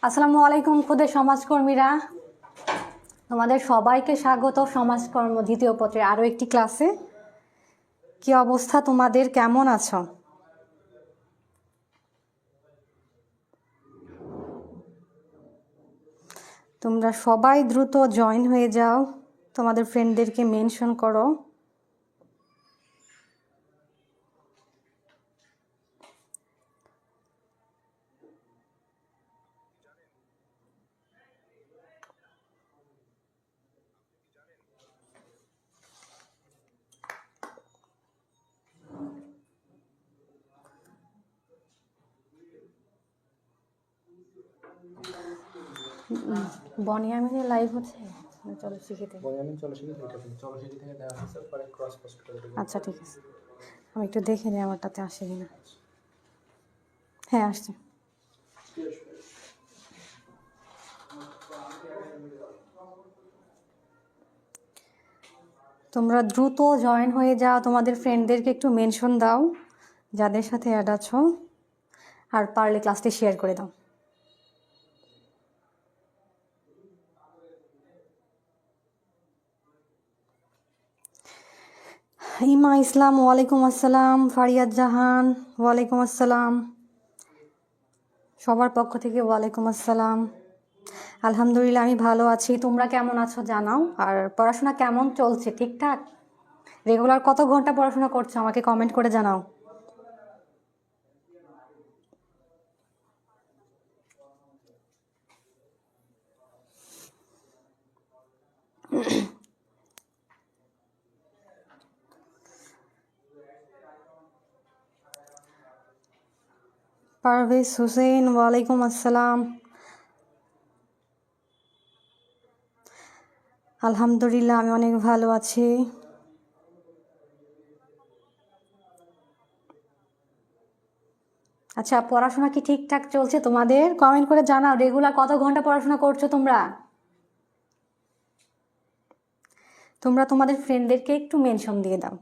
আসসালামু আলাইকুম খুদে সমাজকর্মীরা, তোমাদের সবাইকে স্বাগত সমাজকর্ম দ্বিতীয় পত্রের আরও একটি ক্লাসে। কি অবস্থা তোমাদের, কেমন আছো? তোমরা সবাই দ্রুত জয়েন হয়ে যাও, তোমাদের ফ্রেন্ডদেরকে মেনশন করো। বনিয়ামিনের লাইভ হচ্ছে, চলো শিখিতে। আচ্ছা ঠিক আছে, আমি একটু দেখে নিই আমারটাতে আসে কিনা। হ্যাঁ আসছে। তোমরা দ্রুত জয়েন হয়ে যাও, তোমাদের ফ্রেন্ডদেরকে একটু মেনশন দাও যাদের সাথে অ্যাড আছো, আর পারলে ক্লাসটি শেয়ার করে দাও। ইমা ইসলাম ওয়ালাইকুম আসসালাম, ফারিয়াদ জাহান ওয়ালাইকুম আসসালাম, সবার পক্ষ থেকে ওয়ালাইকুম আসসালাম। আলহামদুলিল্লাহ আমি ভালো আছি, তোমরা কেমন আছো জানাও। আর পড়াশোনা কেমন চলছে, ঠিকঠাক? রেগুলার কত ঘন্টা পড়াশোনা করছো আমাকে কমেন্ট করে জানাও। পারভেজ হুসেন ওয়ালাইকুম আসসালাম। আলহামদুলিল্লাহ আমি অনেক ভালো আছি। আচ্ছা, পড়াশোনা কি ঠিকঠাক চলছে তোমাদের? কমেন্ট করে জানাও রেগুলার কত ঘন্টা পড়াশোনা করছো তোমরা। তোমরা তোমাদের ফ্রেন্ডদেরকে একটু মেনশন দিয়ে দাও।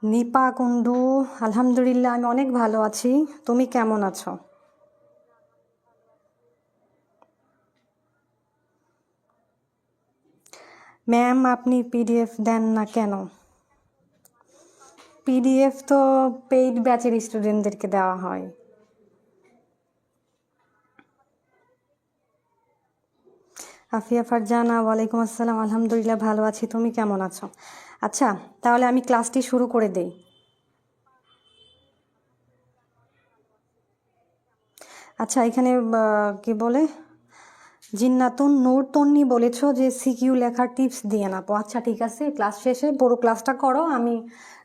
নিপা কুন্ডু আলহামদুলিল্লাহ আমি অনেক ভালো আছি, তুমি কেমন আছো? ম্যাম আপনি পিডিএফ দেন না কেন? পিডিএফ তো পেইড ব্যাচের স্টুডেন্টদেরকে দেওয়া হয়। আফিয়া ফারজানা ওয়ালাইকুম আসসালাম, আলহামদুলিল্লাহ ভালো আছি, তুমি কেমন আছো? আচ্ছা তাহলে আমি ক্লাসটি শুরু করে দেই। আচ্ছা এখানে কি বলে জিন্নাতুন নূর তন্নি বলেছো যে সিকিউ লেখার টিপস দিয়ে না। আচ্ছা ঠিক আছে, ক্লাস শেষে পুরো ক্লাসটা করো, আমি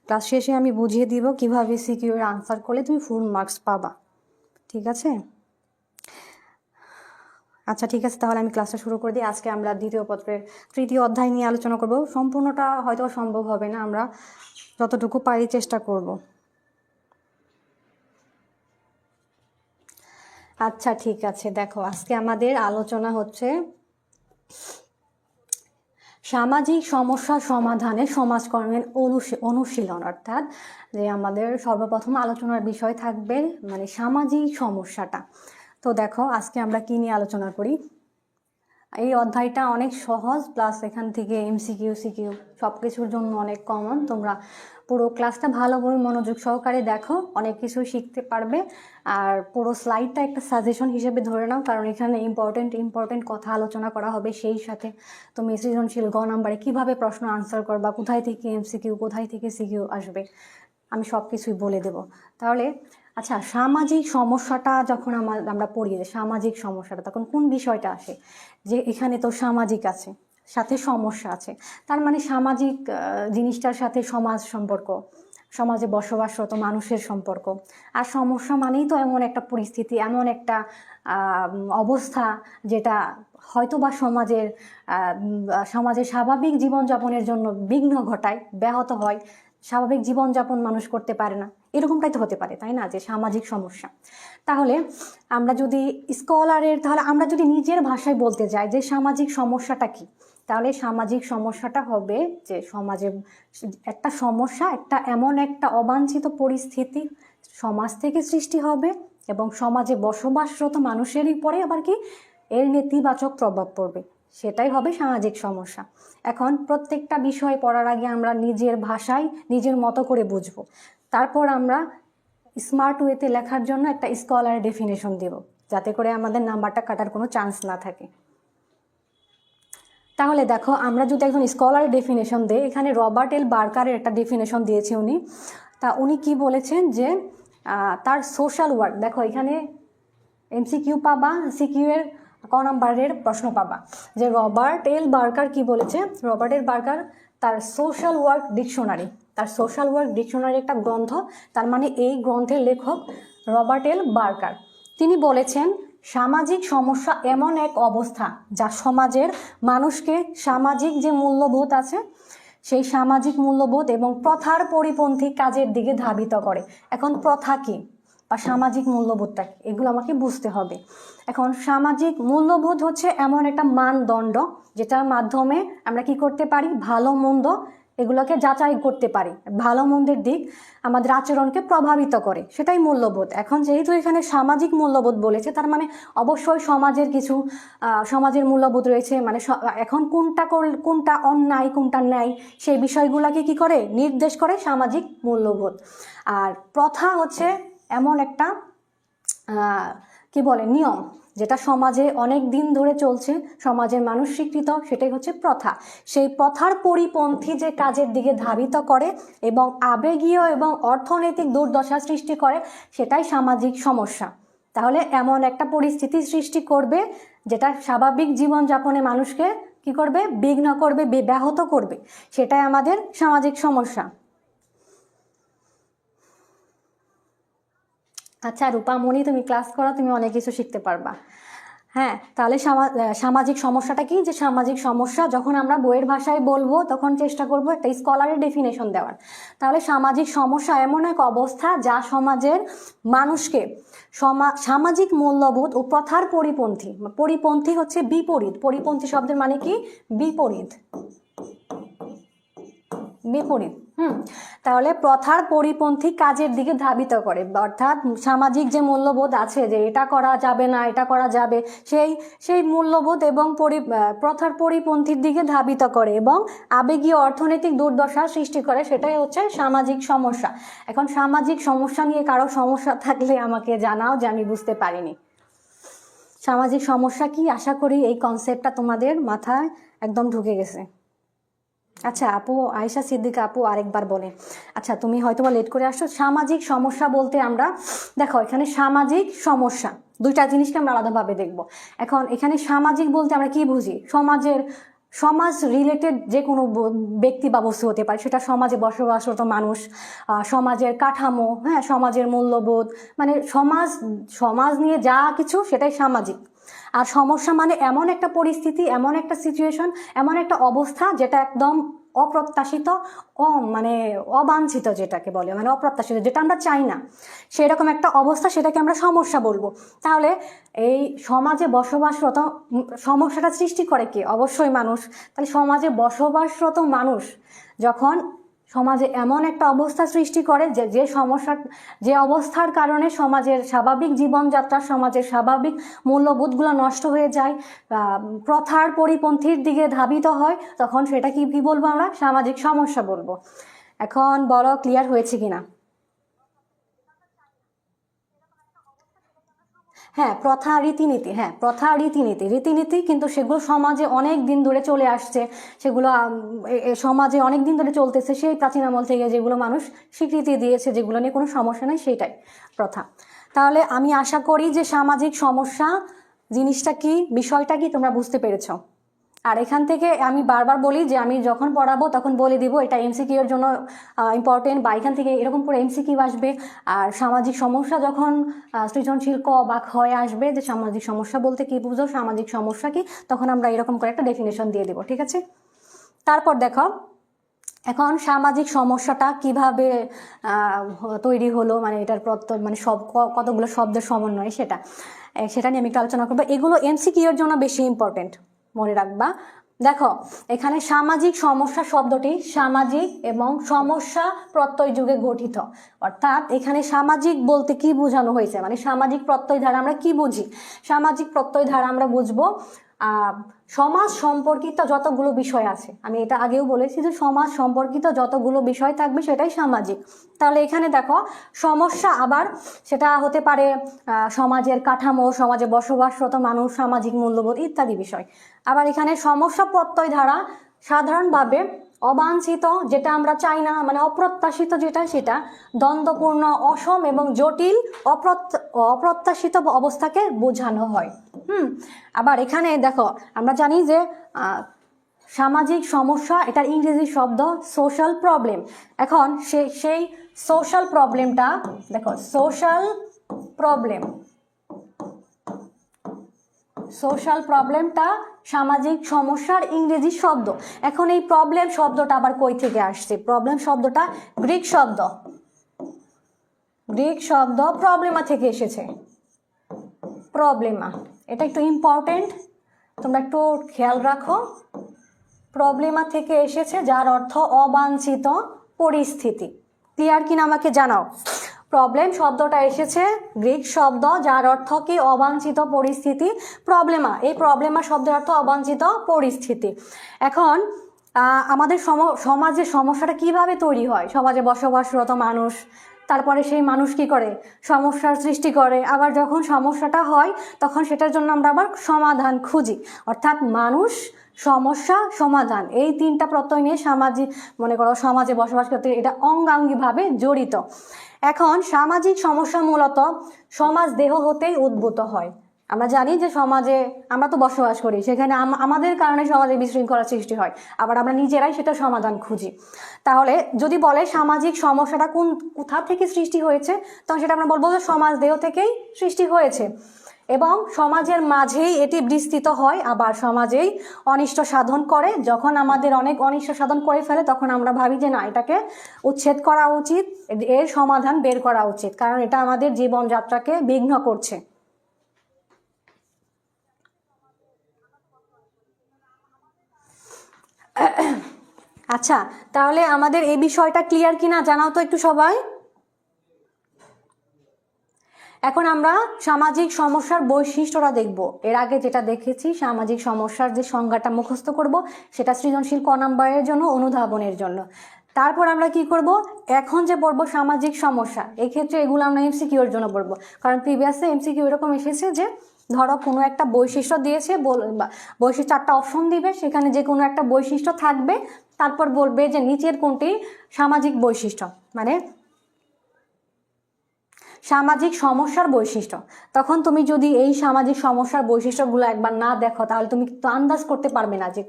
ক্লাস শেষে আমি বুঝিয়ে দিব কিভাবে সিকিউ এর আনসার করলে তুমি ফুল মার্কস পাবা, ঠিক আছে? আচ্ছা ঠিক আছে, তাহলে আমি ক্লাসটা শুরু করে দিই। আজকে আমরা দ্বিতীয় পত্রের তৃতীয় অধ্যায় নিয়ে আলোচনা করব। সম্পূর্ণটা হয়তো সম্ভব হবে না, আমরা যতটুকু পারি চেষ্টা করব। আচ্ছা ঠিক আছে, দেখো আজকে আমাদের আলোচনা হচ্ছে সামাজিক সমস্যা সমাধানে সমাজকর্মের অনুশীলন, অর্থাৎ যে আমাদের সর্বপ্রথম আলোচনার বিষয় থাকবে মানে সামাজিক সমস্যাটা। তো দেখো আজকে আমরা কি নিয়ে আলোচনা করি। এই অধ্যায়টা অনেক সহজ, প্লাস এখান থেকে এমসিকিউ সিকিউ সব কিছুর জন্য অনেক কমন। তোমরা পুরো ক্লাসটা ভালোভাবে মনোযোগ সহকারে দেখো, অনেক কিছু শিখতে পারবে। আর পুরো স্লাইডটা একটা সাজেশন হিসেবে ধরে নাও, কারণ এখানে ইম্পর্টেন্ট কথা আলোচনা করা হবে। সেই সাথে তুমি সৃজনশীল গ নাম্বারে কীভাবে প্রশ্ন আনসার করবা, কোথায় থেকে এমসিকিউ কোথায় থেকে সিকিউ আসবে, আমি সব কিছুই বলে দেব। তাহলে আচ্ছা, সামাজিক সমস্যাটা যখন আমরা পড়ি যে সামাজিক সমস্যাটা, তখন কোন বিষয়টা আসে? যে এখানে তো সামাজিক আছে, সাথে সমস্যা আছে, তার মানে সামাজিক জিনিসটার সাথে সমাজ সম্পর্ক, সমাজে বসবাসরত মানুষের সম্পর্ক। আর সমস্যা মানেই তো এমন একটা পরিস্থিতি, এমন একটা অবস্থা যেটা হয়তো বা সমাজের স্বাভাবিক জীবনযাপনের জন্য বিঘ্ন ঘটায়, ব্যাহত হয়, স্বাভাবিক জীবনযাপন মানুষ করতে পারে না, এরকমটাই তো হতে পারে, তাই না? যে সামাজিক সমস্যা। তাহলে আমরা যদি স্কলারের, তাহলে আমরা যদি নিজের ভাষায় বলতে যাই যে সামাজিক সমস্যাটা কি, তাহলে সামাজিক সমস্যাটা হবে যে সমাজে একটা সমস্যা, একটা এমন একটা অবাঞ্ছিত পরিস্থিতি সমাজ থেকে সৃষ্টি হবে এবং সমাজে বসবাসরত মানুষেরই পরে আবার কি এর নেতিবাচক প্রভাব পড়বে, সেটাই হবে সামাজিক সমস্যা। এখন প্রত্যেকটা বিষয় পড়ার আগে আমরা নিজের ভাষায় নিজের মতো করে বুঝবো, তারপর আমরা স্মার্ট ওয়েতে লেখার জন্য একটা স্কলারের ডেফিনেশন দেব, যাতে করে আমাদের নাম্বারটা কাটার কোনো চান্স না থাকে। তাহলে দেখো, আমরা যদি একজন স্কলারের ডেফিনেশন দেই, এখানে রবার্ট এল বার্কারের একটা ডেফিনেশন দিয়েছে উনি। তা উনি কি বলেছেন যে তার সোশ্যাল ওয়ার্ক, দেখো এখানে এমসিকিউ পাবা, সিকিউ এর ক নাম্বারের প্রশ্ন পাবা, যে রবার্ট এল বার্কার কি বলেছে। রবার্ট এল বার্কার তার সোশ্যাল ওয়ার্ক ডিকশনারি, তার সোশ্যাল ওয়ার্ক ডিকশনারি একটা গ্রন্থ, তার মানে এই গ্রন্থের লেখক রবার্ট এল বার্কার। তিনি বলেছেন সামাজিক সমস্যা এমন এক অবস্থা যা সমাজের মানুষকে সামাজিক যে মূল্যবোধ আছে সেই সামাজিক মূল্যবোধ এবং প্রথার পরিপন্থী কাজের দিকে ধাবিত করে। এখন প্রথা কি বা সামাজিক মূল্যবোধটা কি, এগুলো আমাকে বুঝতে হবে। এখন সামাজিক মূল্যবোধ হচ্ছে এমন একটা মানদণ্ড যেটার মাধ্যমে আমরা কি করতে পারি, ভালো মন্দ এগুলোকে যাচাই করতে পারি, ভালো মন্দের দিক আমাদের আচরণকে প্রভাবিত করে, সেটাই মূল্যবোধ। এখন যেহেতু এখানে সামাজিক মূল্যবোধ বলেছে, তার মানে অবশ্যই সমাজের কিছু সমাজের মূল্যবোধ রয়েছে, মানে এখন কোনটা অন্যায় কোনটা ন্যায় সেই বিষয়গুলোকে কি করে নির্দেশ করে সামাজিক মূল্যবোধ। আর প্রথা হচ্ছে এমন একটা কি বলে নিয়ম যেটা সমাজে অনেক দিন ধরে চলছে, সমাজের মানুষ স্বীকৃত, সেটাই হচ্ছে প্রথা। সেই প্রথার পরিপন্থী যে কাজের দিকে ধাবিত করে এবং আবেগীয় এবং অর্থনৈতিক দুর্দশা সৃষ্টি করে, সেটাই সামাজিক সমস্যা। তাহলে এমন একটা পরিস্থিতি সৃষ্টি করবে যেটা স্বাভাবিক জীবনযাপনে মানুষকে কি করবে, বিঘ্ন করবে, ব্যাহত করবে, সেটাই আমাদের সামাজিক সমস্যা। আচ্ছা রূপামণি, তুমি ক্লাস করো, তুমি অনেক কিছু শিখতে পারবা। হ্যাঁ, তাহলে সামাজিক সমস্যাটা কি, যে সামাজিক সমস্যা যখন আমরা বইয়ের ভাষায় বলবো তখন চেষ্টা করব একটা স্কলারের ডেফিনেশন দেওয়ার। তাহলে সামাজিক সমস্যা এমন এক অবস্থা যা সমাজের মানুষকে সামাজিক মূল্যবোধ ও প্রথার পরিপন্থী, পরিপন্থী হচ্ছে বিপরীত, পরিপন্থী শব্দের মানে কি, বিপরীত, বিপরীত। তাহলে প্রথার পরিপন্থী কাজের দিকে ধাবিত করে, অর্থাৎ সামাজিক যে মূল্যবোধ আছে যে এটা করা যাবে না এটা করা যাবে, সেই মূল্যবোধ এবং প্রথার পরিপন্থীর দিকে ধাবিত করে এবং আবেগীয় অর্থনৈতিক দুর্দশা সৃষ্টি করে, সেটাই হচ্ছে সামাজিক সমস্যা। এখন সামাজিক সমস্যা নিয়ে কারো সমস্যা থাকলে আমাকে জানাও, যে আমি বুঝতে পারিনি সামাজিক সমস্যা কি। আশা করি এই কনসেপ্টটা তোমাদের মাথায় একদম ঢুকে গেছে। আচ্ছা আপু, আয়েশা সিদ্দিকা আপু আরেকবার বলে। আচ্ছা তুমি হয়তো লেট করে আসছো। সামাজিক সমস্যা বলতে আমরা, দেখো এখানে সামাজিক সমস্যা দুইটা জিনিসকে আমরা আলাদাভাবে দেখব। এখন এখানে সামাজিক বলতে আমরা কি বুঝি, সমাজ রিলেটেড যে কোনো ব্যক্তি বা বস্তু হতে পারে, সেটা সমাজে বসবাসরত মানুষ, সমাজের কাঠামো, হ্যাঁ সমাজের মূল্যবোধ, মানে সমাজ নিয়ে যা কিছু সেটাই সামাজিক। আর সমস্যা মানে এমন একটা পরিস্থিতি, এমন একটা সিচুয়েশন, এমন একটা অবস্থা যেটা একদম অপ্রত্যাশিত, মানে অবাঞ্ছিত, যেটাকে বলে মানে অপ্রত্যাশিত, যেটা আমরা চাই না, সেরকম একটা অবস্থা, সেটাকে আমরা সমস্যা বলবো। তাহলে এই সমাজে বসবাসরত, সমস্যাটা সৃষ্টি করে কে, অবশ্যই মানুষ। তাহলে সমাজে বসবাসরত মানুষ যখন সমাজে এমন একটা অবস্থা সৃষ্টি করে যে অবস্থার কারণে সমাজের স্বাভাবিক জীবনযাত্রা, সমাজের স্বাভাবিক মূল্যবোধগুলো নষ্ট হয়ে যায়, প্রথার পরিপন্থীর দিকে ধাবিত হয়, তখন সেটা কি বলবো আমরা, সামাজিক সমস্যা বলবো। এখন বলো ক্লিয়ার হয়েছে কিনা। হ্যাঁ প্রথা রীতিনীতি, হ্যাঁ প্রথা রীতিনীতি কিন্তু সেগুলো সমাজে অনেক দিন ধরে চলে আসছে, সেগুলো সমাজে অনেক দিন ধরে চলতেছে, সেই প্রাচীন আমল থেকে যেগুলো মানুষ স্বীকৃতি দিয়েছে, যেগুলো নিয়ে কোনো সমস্যা নেই, সেটাই প্রথা। তাহলে আমি আশা করি যে সামাজিক সমস্যা জিনিসটা কি, বিষয়টা কি তোমরা বুঝতে পেরেছো। আর এখান থেকে আমি বারবার বলি যে আমি যখন পড়াবো তখন বলে দিব এটা এমসিকিউ এর জন্য ইম্পর্টেন্ট, বা এখান থেকে এরকম করে এমসিকিউ আসবে। আর সামাজিক সমস্যা যখন সৃজনশীল ক বা ক্ষয় আসবে, যে সামাজিক সমস্যা বলতে কি বুঝো, সামাজিক সমস্যা কি, তখন আমরা এরকম করে একটা ডেফিনেশন দিয়ে দিব, ঠিক আছে। তারপর দেখো এখন সামাজিক সমস্যাটা কিভাবে তৈরি হলো, মানে এটার মানে কতগুলো শব্দের সমন্বয়, সেটা নিয়ে আমি একটু আলোচনা করবো। এগুলো এমসিকিউ এর জন্য বেশি ইম্পর্টেন্ট, মনে রাখবা। দেখো এখানে সামাজিক সমস্যা শব্দটি সামাজিক এবং সমস্যা প্রত্যয় যুগে গঠিত, অর্থাৎ এখানে সামাজিক বলতে কি বোঝানো হয়েছে, মানে সামাজিক প্রত্যয় দ্বারা আমরা কি বুঝি? সামাজিক প্রত্যয় দ্বারা আমরা বুঝবো সমাজ সম্পর্কিত যতগুলো বিষয় আছে, আমি এটা আগেও বলেছি যে সমাজ সম্পর্কিত যতগুলো বিষয় থাকবে সেটাই সামাজিক। তাহলে এখানে দেখো সমস্যা আবার সেটা হতে পারে সমাজের কাঠামো, সমাজে বসবাসরত মানুষ, সামাজিক মূল্যবোধ ইত্যাদি বিষয়। আবার এখানে সমস্যা প্রত্যয় দ্বারা সাধারণভাবে অবাঞ্ছিত, যেটা আমরা চাই না, মানে অপ্রত্যাশিত যেটা, সেটা দ্বন্দ্বপূর্ণ, অসম এবং জটিল অপ্রত্যাশিত অবস্থাকে বোঝানো হয়। আবার এখানে দেখো আমরা জানি যে সামাজিক সমস্যা এটার ইংরেজি শব্দ সোশ্যাল প্রবলেম। এখন সেই সোশ্যাল প্রবলেমটা দেখো, সোশ্যাল প্রবলেমটা সামাজিক সমস্যার ইংরেজি শব্দ। এখন এই প্রবলেম শব্দটা আবার কই থেকে আসছে? প্রবলেম শব্দটা গ্রিক শব্দ প্রবলেমা থেকে এসেছে। প্রবলেমা, এটা একটু ইম্পর্টেন্ট, তোমরা একটু খেয়াল রাখো। প্রবলেমা থেকে এসেছে, যার অর্থ অবাঞ্ছিত পরিস্থিতি। ক্লিয়ার কিনা আমাকে জানাও। প্রবলেম শব্দটা এসেছে গ্রিক শব্দ, যার অর্থ কি? অবাঞ্ছিত পরিস্থিতি। প্রবলেমা, এই প্রবলেমা শব্দের অর্থ অবাঞ্ছিত পরিস্থিতি। এখন আমাদের সমাজের সমস্যাটা কিভাবে তৈরি হয়? সমাজে বসবাসরত মানুষ, তারপরে সেই মানুষ কি করে? সমস্যার সৃষ্টি করে। আবার যখন সমস্যাটা হয় তখন সেটার জন্য আমরা আবার সমাধান খুঁজি। অর্থাৎ মানুষ, সমস্যা, সমাধান, এই তিনটা প্রত্যয় নিয়ে সামাজিক, মনে করো সমাজে বসবাস করতে, এটা অঙ্গাঙ্গিভাবে জড়িত। এখন সামাজিক সমস্যা মূলত সমাজ দেহ হতেই উদ্ভূত হয়। আমরা জানি যে সমাজে আমরা তো বসবাস করি, সেখানে আমাদের কারণে সমাজে বিশৃঙ্খলা সৃষ্টি হয়, আবার আমরা নিজেরাই সেটা সমাধান খুঁজি। তাহলে যদি বলে সামাজিক সমস্যাটা কোথা থেকে সৃষ্টি হয়েছে, তখন সেটা আমরা বলবো যে সমাজ দেহ থেকেই সৃষ্টি হয়েছে এবং সমাজের মাঝেই এটি বিস্তৃত হয়, আবার সমাজেই অনিষ্ট সাধন করে। যখন আমাদের অনেক অনিষ্ট সাধন করে ফেলে তখন আমরা ভাবি যে না, এটাকে উচ্ছেদ করা উচিত, এর সমাধান বের করা উচিত, কারণ এটা আমাদের জীবনযাত্রাকে বিঘ্ন করছে। আচ্ছা, তাহলে আমাদের এই বিষয়টা ক্লিয়ার কিনা জানাও তো একটু সবাই। এখন আমরা সামাজিক সমস্যার বৈশিষ্ট্যটা দেখব। এর আগে যেটা দেখেছি, সামাজিক সমস্যার যে সংজ্ঞাটা মুখস্থ করব, সেটা সৃজনশীল ক নাম্বারের জন্য, অনুধাবনের জন্য। তারপর আমরা কি করব, এখন যে পড়বো সামাজিক সমস্যা, এক্ষেত্রে এগুলো আমরা এমসিকিউ এর জন্য পড়বো, কারণ প্রিভিয়াসে এমসিকিউ এরকম এসেছে যে ধরো কোনো একটা বৈশিষ্ট্য দিয়েছে, বৈশিষ্ট্য 4টা অপশন দিবে, সেখানে যে কোনো একটা বৈশিষ্ট্য থাকবে, তারপর বলবে যে নিচের কোনটি সামাজিক বৈশিষ্ট্য, মানে সামাজিক সমস্যার বৈশিষ্ট্য। তখন তুমি যদি এই সামাজিক সমস্যার বৈশিষ্ট্যগুলো একবার না দেখো, তাহলে তুমি তো আন্দাজ করতে পারবে না যে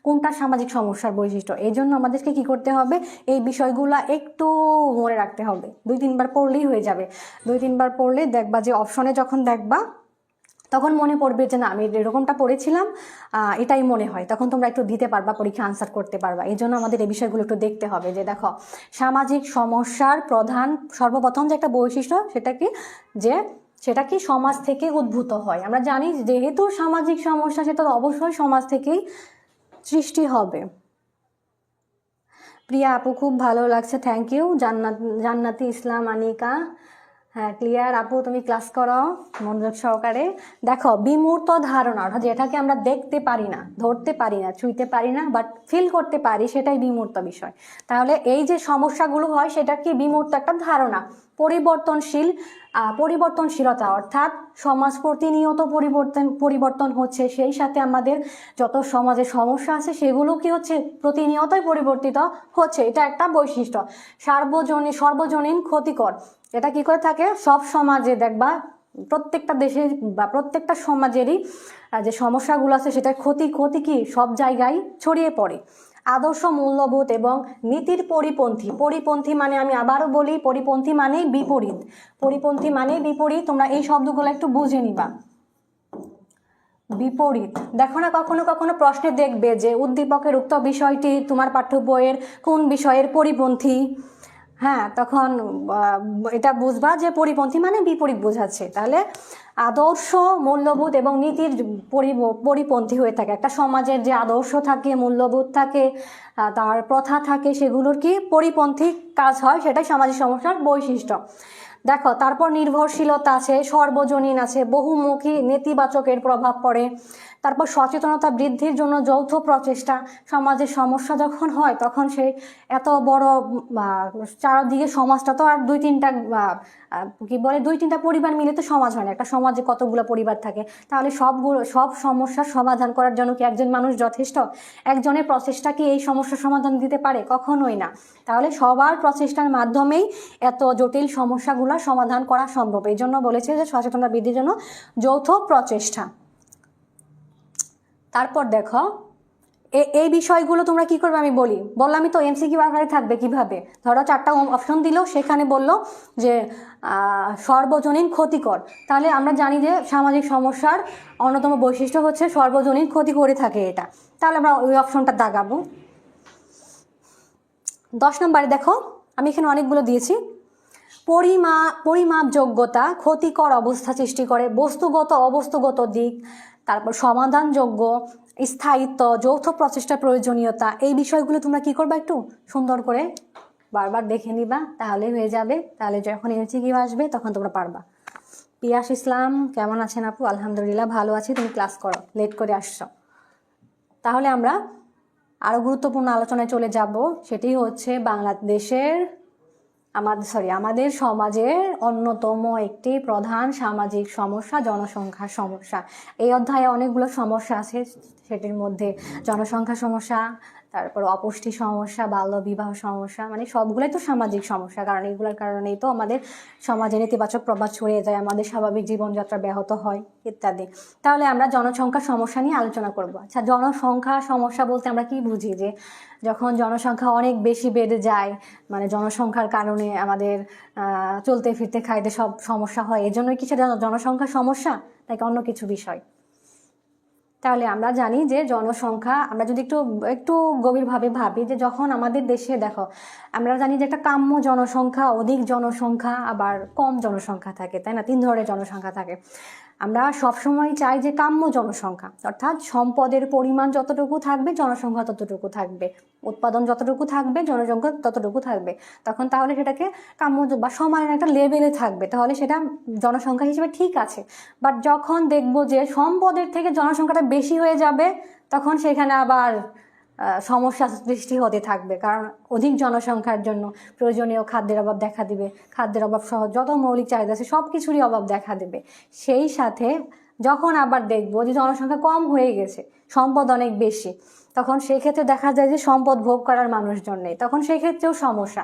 কোনটা সামাজিক সমস্যার বৈশিষ্ট্য। এই জন্য আমাদেরকে কি করতে হবে, এই বিষয়গুলো একটু মনে রাখতে হবে। 2-3 বার পড়লেই হয়ে যাবে। 2-3 বার পড়লে দেখবা যে অপশনে যখন দেখবা তখন মনে পড়বে যে না, আমি এরকমটা পড়েছিলাম, এটাই মনে হয়, তখন তোমরা একটু দিতে পারবা, পরীক্ষা আনসার করতে পারবা। এই জন্য আমাদের এই বিষয়গুলো একটু দেখতে হবে। যে দেখো, সামাজিক সমস্যার প্রধান সর্বপ্রথম যে একটা বৈশিষ্ট্য, সেটা কি সমাজ থেকে উদ্ভূত হয়। আমরা জানি যেহেতু সামাজিক সমস্যা, সেটা অবশ্যই সমাজ থেকেই সৃষ্টি হবে। প্রিয়া আপু, খুব ভালো লাগছে, থ্যাংক ইউ। জান্নাতি ইসলাম আনিকা, হ্যাঁ ক্লিয়ার আপু, তুমি ক্লাস করো মনোযোগ সহকারে। দেখো, বিমূর্ত ধারণা, অর্থাৎ যেটাকে আমরা দেখতে পারি না, ধরতে পারি না, ছুঁইতে পারি না, বাট ফিল করতে পারি, সেটাই বিমূর্ত বিষয়। তাহলে এই যে সমস্যাগুলো হয়, সেটা কি বিমূর্ত একটা ধারণা। পরিবর্তনশীলতা, অর্থাৎ সমাজ প্রতিনিয়ত পরিবর্তন হচ্ছে, সেই সাথে আমাদের যত সমাজে সমস্যা আছে সেগুলো কি হচ্ছে, প্রতিনিয়তই পরিবর্তিত হচ্ছে। এটা একটা বৈশিষ্ট্য। সর্বজনীন ক্ষতিকর, এটা কি করে থাকে, সব সমাজে দেখবা, প্রত্যেকটা দেশে বা প্রত্যেকটা সমাজেরই যে সমস্যাগুলো আছে, সেটা ক্ষতি কি সব জায়গায় ছড়িয়ে পড়ে। আদর্শ, মূল্যবোধ এবং নীতির পরিপন্থী মানে, আমি আবারও বলি, পরিপন্থী মানেই বিপরীত। তোমরা এই শব্দগুলো একটু বুঝে নিবা। বিপরীত, দেখো না, কখনো কখনো প্রশ্নে দেখবে যে উদ্দীপকের উক্ত বিষয়টি তোমার পাঠ্য বইয়ের কোন বিষয়ের পরিপন্থী, হ্যাঁ, তখন এটা বুঝবা যে পরিপন্থী মানে বিপরীত বোঝাচ্ছে। তাহলে আদর্শ, মূল্যবোধ এবং নীতির পরিপন্থী হয়ে থাকে। একটা সমাজের যে আদর্শ থাকে, মূল্যবোধ থাকে, তার প্রথা থাকে, সেগুলোর কি পরিপন্থী কাজ হয়, সেটাই সামাজিক সমস্যার বৈশিষ্ট্য। দেখো, তারপর নির্ভরশীলতা আছে, সর্বজনীন আছে, বহুমুখী নেতিবাচকের প্রভাব পড়ে। তারপর সচেতনতা বৃদ্ধির জন্য যৌথ প্রচেষ্টা। সমাজের সমস্যা যখন হয় তখন সেই এত বড় চারদিকে সমাজটা তো আর দুই তিনটা পরিবার মিলে তো সমাজ হয় না। একটা সমাজে কতগুলো পরিবার থাকে, তাহলে সব সমস্যার সমাধান করার জন্য কি একজন মানুষ যথেষ্ট? একজনের প্রচেষ্টা কি এই সমস্যার সমাধান দিতে পারে? কখনোই না। তাহলে সবার প্রচেষ্টার মাধ্যমেই এত জটিল সমস্যাগুলো সমাধান করা সম্ভব। এই জন্য বলেছে যে সচেতনতা বৃদ্ধির জন্য যৌথ প্রচেষ্টা। তারপর দেখো, এই বিষয়গুলো তোমরা কি করবে আমি বললামই তো এমসিকিউ আকারে থাকবে। কিভাবে? ধরো 4টা অপশন দিল, সেখানে বলল যে সর্বজনীন ক্ষতিকর। তাহলে আমরা জানি যে সামাজিক সমস্যার অন্যতম বৈশিষ্ট্য হচ্ছে সর্বজনীন ক্ষতি করে থাকে এটা। তাহলে আমরা ওই অপশনটা দাগাবো। 10 নম্বরে দেখো, আমি এখানে অনেকগুলো দিয়েছি। পরিমাপযোগ্যতা ক্ষতিকর অবস্থা সৃষ্টি করে, বস্তুগত অবস্তুগত দিক, তারপর সমাধানযোগ্য, স্থায়িত্ব, যৌথ প্রচেষ্টার প্রয়োজনীয়তা। এই বিষয়গুলো তোমরা কি করবা, একটু সুন্দর করে বারবার দেখে নিবা, তাহলে হয়ে যাবে। তাহলে যখন এমসিকিউ আসবে তখন তোমরা পারবা। পিয়াস ইসলাম, কেমন আছেন আপু? আলহামদুলিল্লাহ ভালো আছি। তুমি ক্লাস করো, লেট করে আসছো। তাহলে আমরা আরো গুরুত্বপূর্ণ আলোচনায় চলে যাব। সেটি হচ্ছে বাংলাদেশের আমাদের সমাজের অন্যতম একটি প্রধান সামাজিক সমস্যা, জনসংখ্যার সমস্যা। এই অধ্যায়ে অনেকগুলো সমস্যা আছে, সেটির মধ্যে জনসংখ্যা সমস্যা, তারপর অপুষ্টি সমস্যা, বাল্যবিবাহ সমস্যা, মানে সবগুলোই তো সামাজিক সমস্যা। কারণ এগুলোর কারণেই তো আমাদের সমাজে নেতিবাচক প্রভাব ছড়িয়ে যায়, আমাদের স্বাভাবিক জীবনযাত্রা ব্যাহত হয় ইত্যাদি। তাহলে আমরা জনসংখ্যা সমস্যা নিয়ে আলোচনা করব। আচ্ছা, জনসংখ্যা সমস্যা বলতে আমরা কি বুঝি? যে যখন জনসংখ্যা অনেক বেশি বেড়ে যায়, মানে জনসংখ্যার কারণে আমাদের চলতে ফিরতে খাইতে সব সমস্যা হয়, এজন্যই কি সেটা জনসংখ্যা সমস্যা নাকি অন্য কিছু বিষয়? তাহলে আমরা জানি যে জনসংখ্যা, আমরা যদি একটু গভীরভাবে ভাবি, যে যখন আমাদের দেশে দেখো, আমরা জানি যে একটা কাম্য জনসংখ্যা, অধিক জনসংখ্যা, আবার কম জনসংখ্যা থাকে, তাই না? 3 ধরনের জনসংখ্যা থাকে। আমরা সবসময় চাই যে কাম্য জনসংখ্যা, অর্থাৎ সম্পদের পরিমাণ যতটুকু থাকবে জনসংখ্যা ততটুকু থাকবে, উৎপাদন যতটুকু থাকবে জনসংখ্যা ততটুকু থাকবে। তখন তাহলে সেটাকে কাম্য বা সমানের একটা লেভেলে থাকবে, তাহলে সেটা জনসংখ্যা হিসেবে ঠিক আছে। বাট যখন দেখবো যে সম্পদের থেকে জনসংখ্যাটা বেশি হয়ে যাবে, তখন সেখানে আবার সমস্যা সৃষ্টি হতে থাকবে। কারণ অধিক জনসংখ্যার জন্য প্রয়োজনীয় খাদ্যের অভাব দেখা দিবে, খাদ্যের অভাব সহ যত মৌলিক চাহিদা আছে সব কিছুরই অভাব দেখা দেবে। সেই সাথে যখন আবার দেখবো যে জনসংখ্যা কম হয়ে গেছে, সম্পদ অনেক বেশি, তখন সেই ক্ষেত্রে দেখা যায় যে সম্পদ ভোগ করার মানুষজন নেই, তখন সেই ক্ষেত্রেও সমস্যা।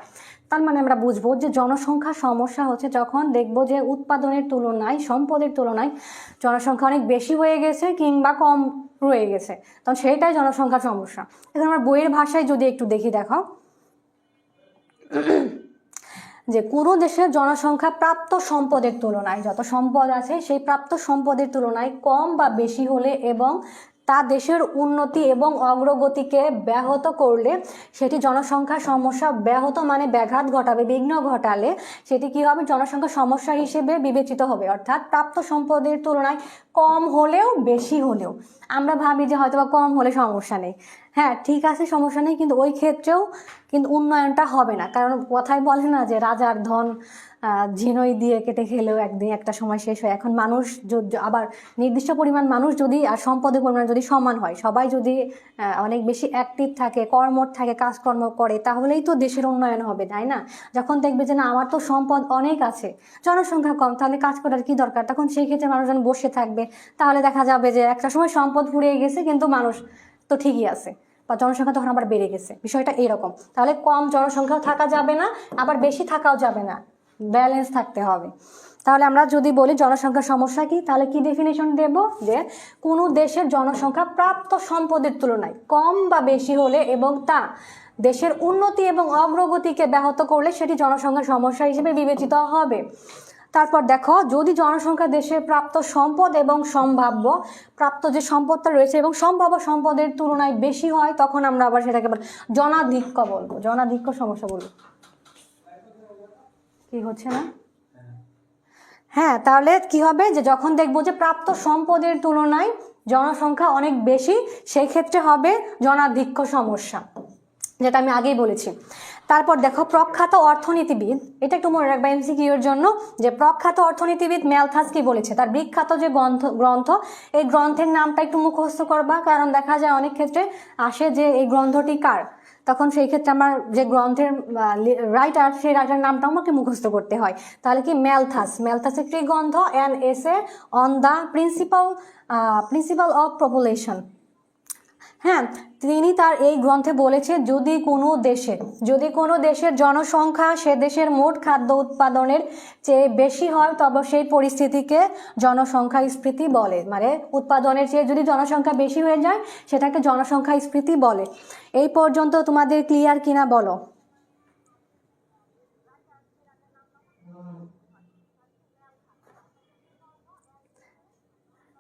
তার মানে আমরা বুঝবো যে জনসংখ্যা সমস্যা হচ্ছে যখন দেখবো যে উৎপাদনের তুলনায়, সম্পদের তুলনায় জনসংখ্যা অনেক বেশি হয়ে গেছে কিংবা কম রয়ে গেছে, তখন সেইটাই জনসংখ্যার সমস্যা। এখন আমরা বইয়ের ভাষায় যদি একটু দেখি, দেখো যে কোনো দেশের জনসংখ্যা প্রাপ্ত সম্পদের তুলনায়, যত সম্পদ আছে সেই প্রাপ্ত সম্পদের তুলনায় কম বা বেশি হলে এবং তা দেশের উন্নতি এবং অগ্রগতিকে ব্যাহত করলে সেটি জনসংখ্যা সমস্যা। ব্যাহত মানে ব্যাঘাত ঘটাবে, বিঘ্ন ঘটালে সেটি কি হবে? জনসংখ্যা সমস্যা হিসেবে বিবেচিত হবে। অর্থাৎ প্রাপ্ত সম্পদের তুলনায় কম হলেও বেশি হলেও, আমরা ভাবি যে হয়তো বা কম হলে সমস্যা নেই, হ্যাঁ ঠিক আছে সমস্যা নেই, কিন্তু ওই ক্ষেত্রেও কিন্তু উন্নয়নটা হবে না। কারণ কথায় বলে না যে রাজার ধন ঝিনই দিয়ে কেটে খেলেও একদিন একটা সময় শেষ হয়। এখন মানুষ আবার নির্দিষ্ট পরিমাণ মানুষ যদি আর সম্পদের পরিমাণ যদি সমান হয়, সবাই যদি অনেক বেশি অ্যাক্টিভ থাকে, কর্মঠ থাকে, কাজকর্ম করে, তাহলেই তো দেশের উন্নয়ন হবে, তাই না? যখন দেখবে যে না আমার তো সম্পদ অনেক আছে, জনসংখ্যা কম, তাহলে কাজ করার কি দরকার, তখন সেই ক্ষেত্রে মানুষজন বসে থাকবে। তাহলে দেখা যাবে যে একটা সময় সম্পদ ফুরিয়ে গেছে কিন্তু মানুষ তো ঠিকই আছে, বা জনসংখ্যা তখন আবার বেড়ে গেছে, বিষয়টা এইরকম। তাহলে কম জনসংখ্যাও থাকা যাবে না, আবার বেশি থাকাও যাবে না, ব্যালেন্স থাকতে হবে। তাহলে আমরা যদি বলি জনসংখ্যার সমস্যা কি, তাহলে কি ডেফিনেশন দেব? যে কোনো দেশের জনসংখ্যা প্রাপ্ত সম্পদের তুলনায় কম বা বেশি হলে এবং তা দেশের উন্নতি এবং অগ্রগতিকে ব্যাহত করলে সেটি জনসংখ্যার সমস্যা হিসেবে বিবেচিত হবে। তারপর দেখো, যদি জনসংখ্যা দেশের প্রাপ্ত সম্পদ এবং সম্ভাব্য প্রাপ্ত যে সম্পদটা রয়েছে এবং সম্ভাব্য সম্পদের তুলনায় বেশি হয়, তখন আমরা আবার সেটাকে জনাধিক্য বলবো, জনাধিক্য সমস্যা বলবো। কি হচ্ছে না? হ্যাঁ, তাহলে কি হবে যে যখন দেখবো যে প্রাপ্ত সম্পদের তুলনায় জনসংখ্যা অনেক বেশি, সেই ক্ষেত্রে হবে জনাধিক্য সমস্যা, যেটা আমি আগেই বলেছি। তারপর দেখো প্রখ্যাত অর্থনীতিবিদ, এটা একটু মনে রাখবা এমসিকিউ এর জন্য, যে প্রখ্যাত অর্থনীতিবিদ ম্যালথাস কি বলেছে, তার বিখ্যাত যে গ্রন্থ এই গ্রন্থের নামটা একটু মুখস্থ করবা, কারণ দেখা যায় অনেক ক্ষেত্রে আসে যে এই গ্রন্থটি কার, তখন সেই ক্ষেত্রে আমার যে গ্রন্থের রাইটার, সেই রাইটার নামটা আমাকে মুখস্থ করতে হয়। তাহলে কি ম্যালথাস একটি গ্রন্থ, an essay on the principal of population. হ্যাঁ, তিনি তার এই গ্রন্থে বলেছে যদি কোনো দেশের জনসংখ্যা সে দেশের মোট খাদ্য উৎপাদনের চেয়ে বেশি হয়, তবে সেই পরিস্থিতিকে জনসংখ্যাস্ফীতি বলে। মানে উৎপাদনের চেয়ে যদি জনসংখ্যা বেশি হয়ে যায়, সেটাকে জনসংখ্যাস্ফীতি বলে। এই পর্যন্ত তোমাদের ক্লিয়ার কিনা বলো?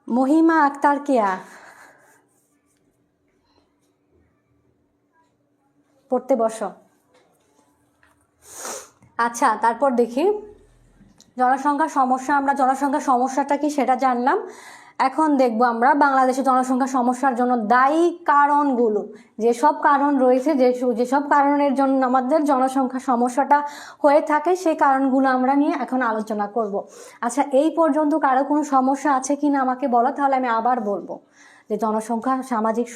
মহিমা আক্তার কেয়া, পড়তে বসো। আচ্ছা, তারপর দেখি জনসংখ্যার সমস্যা, আমরা জনসংখ্যার সমস্যাটা কি সেটা জানলাম। এখন দেখবো আমরা বাংলাদেশের জনসংখ্যা সমস্যার জন্য দায়ী কারণগুলো, যেসব কারণ রয়েছে, যেসব কারণের জন্য আমাদের জনসংখ্যা সমস্যাটা হয়ে থাকে, সেই কারণগুলো আমরা নিয়ে এখন আলোচনা করব। আচ্ছা, এই পর্যন্ত কারো কোনো সমস্যা আছে কিনা আমাকে বলো, তাহলে আমি আবার বলবো যে জনসংখ্যা সামাজিক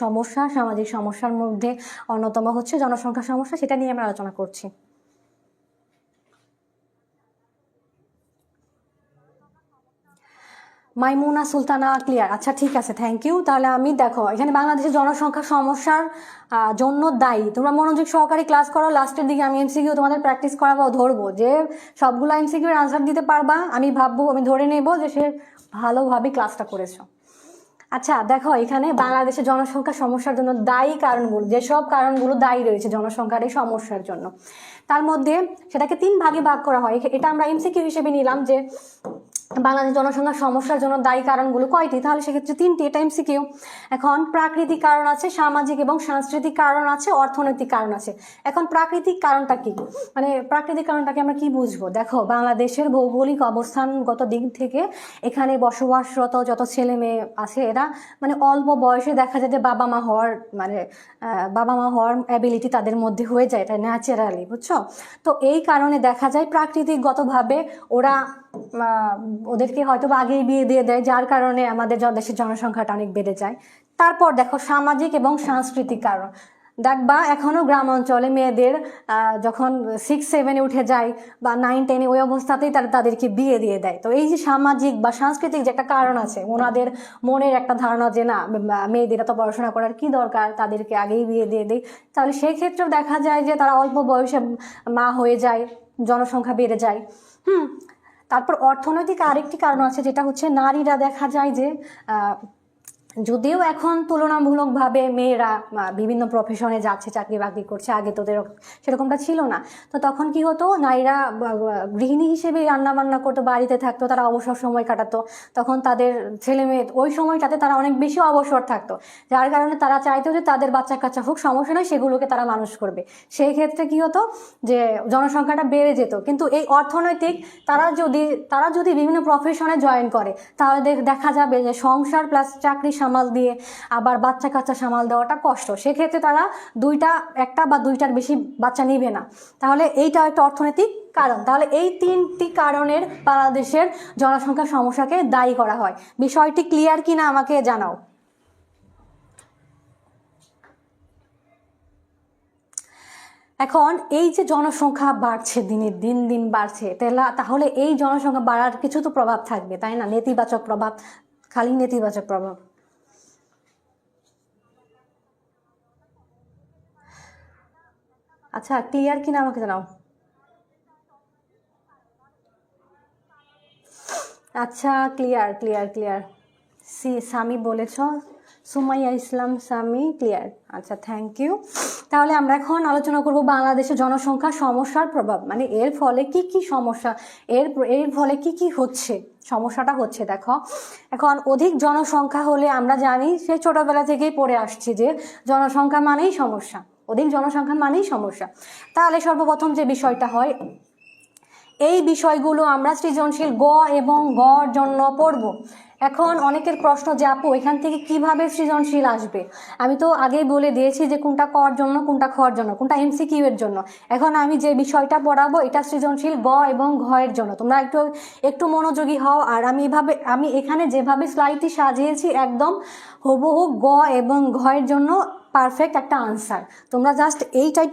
সমস্যার মধ্যে অন্যতম হচ্ছে জনসংখ্যা সমস্যা, সেটা নিয়ে আমরা আলোচনা করছি। মাইমুনা সুলতানা ক্লিয়ার, আচ্ছা ঠিক আছে, থ্যাংক ইউ। তাহলে আমি দেখো এখানে বাংলাদেশের জনসংখ্যা সমস্যার জন্য দায়ী, তোমরা মনোযোগ সহকারে ক্লাস করো, লাস্টের দিকে আমি এমসিকিউ তোমাদের প্র্যাকটিস করাবো, ধরবো যে সবগুলো এমসিকিউ এর আনসার দিতে পারবা, আমি ধরে নেব যে সে ভালোভাবে ক্লাসটা করেছো। আচ্ছা দেখো, এখানে বাংলাদেশের জনসংখ্যা সমস্যার জন্য দায়ী কারণগুলো, যেসব কারণগুলো দায়ী রয়েছে জনসংখ্যার এই সমস্যার জন্য, তার মধ্যে সেটাকে 3 ভাগে ভাগ করা হয়। এটা আমরা এমসিকিউ হিসেবে নিলাম যে বাংলাদেশ জনসংখ্যার সমস্যার জন্য দায়ী কারণগুলো কয়টি, তাহলে সেক্ষেত্রে 3টি, এটা এমসিকিউ। এখন প্রাকৃতিক কারণ আছে, সামাজিক এবং সাংস্কৃতিক কারণ আছে, অর্থনৈতিক কারণ আছে। এখন প্রাকৃতিক কারণটা কি, মানে প্রাকৃতিক কারণটাকে আমরা কি বুঝবো? দেখো, বাংলাদেশের ভৌগোলিক অবস্থানগত দিক থেকে এখানে বসবাসরত যত ছেলে মেয়ে আছে, এরা মানে অল্প বয়সে দেখা যায় যে বাবা মা হওয়ার অ্যাবিলিটি তাদের মধ্যে হয়ে যায়, এটা ন্যাচারালি, বুঝছো? তো এই কারণে দেখা যায় প্রাকৃতিকগতভাবে ওদেরকে হয়তো আগেই বিয়ে দিয়ে দেয়, যার কারণে আমাদের দেশের জনসংখ্যাটা অনেক বেড়ে যায়। তারপর দেখো সামাজিক এবং সাংস্কৃতিক কারণ, দেখবা এখনো গ্রাম অঞ্চলে মেয়েদের যখন 6-7 উঠে যায় বা 9-10 ওই অবস্থাতেই তাদেরকে বিয়ে দিয়ে দেয়। তো এই যে সামাজিক বা সাংস্কৃতিক যে একটা কারণ আছে, ওনাদের মনের একটা ধারণা যে না, মেয়েদের এত পড়াশোনা করার কি দরকার, তাদেরকে আগেই বিয়ে দিয়ে দেয়। তাহলে সেই ক্ষেত্রেও দেখা যায় যে তারা অল্প বয়সে মা হয়ে যায়, জনসংখ্যা বেড়ে যায়। তারপর অর্থনৈতিক আরেকটি কারণ আছে, যেটা হচ্ছে নারীরা দেখা যায় যে যদিও এখন তুলনামূলকভাবে মেয়েরা বিভিন্ন প্রফেশনে যাচ্ছে, চাকরি বাকরি করছে, আগে তোদের সেরকমটা ছিল না। তো তখন কি হতো, নারীরা গৃহিণী হিসেবে রান্না বান্না করতো, বাড়িতে থাকতো, তারা অবসর সময় কাটাতো। তখন তাদের ছেলে মেয়ে ওই সময়টাতে তারা অনেক বেশি অবসর থাকতো, যার কারণে তারা চাইতো যে তাদের বাচ্চা কাচ্চা হোক, সমস্যা নয়, সেগুলোকে তারা মানুষ করবে। সেই ক্ষেত্রে কি হতো যে জনসংখ্যাটা বেড়ে যেত। কিন্তু এই অর্থনৈতিক তারা যদি বিভিন্ন প্রফেশনে জয়েন করে, তাহলে দেখা যাবে যে সংসার প্লাস চাকরি সামাল দিয়ে আবার বাচ্চা কাচ্চা সামাল দেওয়াটা কষ্ট। সেক্ষেত্রে তারা একটা বা দুইটার বেশি বাচ্চা নিবে না। তাহলে এইটা একটা অর্থনৈতিক কারণ। তাহলে এই 3টি কারণের বাংলাদেশের জনসংখ্যা সমস্যাকে দায়ী করা হয়। বিষয়টি ক্লিয়ার কিনা আমাকে জানাও। এখন এই যে জনসংখ্যা বাড়ছে, দিন দিন বাড়ছে, তাহলে এই জনসংখ্যা বাড়ার কিছু তো প্রভাব থাকবে, তাই না? নেতিবাচক প্রভাব, খালি নেতিবাচক প্রভাব। আচ্ছা, ক্লিয়ার কিনা আমাকে জানাও। আচ্ছা, ক্লিয়ার ক্লিয়ার ক্লিয়ার। সামি বলেছ, সুমাইয়া ইসলাম সামি, ক্লিয়ার। আচ্ছা, থ্যাংক ইউ। তাহলে আমরা এখন আলোচনা করব বাংলাদেশের জনসংখ্যা সমস্যার প্রভাব, মানে এর ফলে কি কি সমস্যা, এর ফলে কি কি সমস্যাটা হচ্ছে। দেখো, এখন অধিক জনসংখ্যা হলে আমরা জানি, সে ছোটবেলা থেকেই পড়ে আসছি যে জনসংখ্যা মানেই সমস্যা, অধিক জনসংখ্যা মানেই সমস্যা। তাহলে সর্বপ্রথম যে বিষয়টা হয়, এই বিষয়গুলো আমরা সৃজনশীল গ এবং গর জন্য পড়ব। এখন অনেকের প্রশ্ন যে আপু এখান থেকে কিভাবে সৃজনশীল আসবে, আমি তো আগেই বলে দিয়েছি যে কোনটা কর জন্য, কোনটা খর জন্য, কোনটা এমসিকিউ এর জন্য। এখন আমি যে বিষয়টা পড়াবো এটা সৃজনশীল গ এবং ঘ এর জন্য, তোমরা একটু একটু মনোযোগী হও। আর আমি এখানে যেভাবে স্লাইডটি সাজিয়েছি একদম হুবহু গ এবং ঘ এর জন্য পারফেক্ট একটা আনসার। তোমরা জাস্ট এইটাই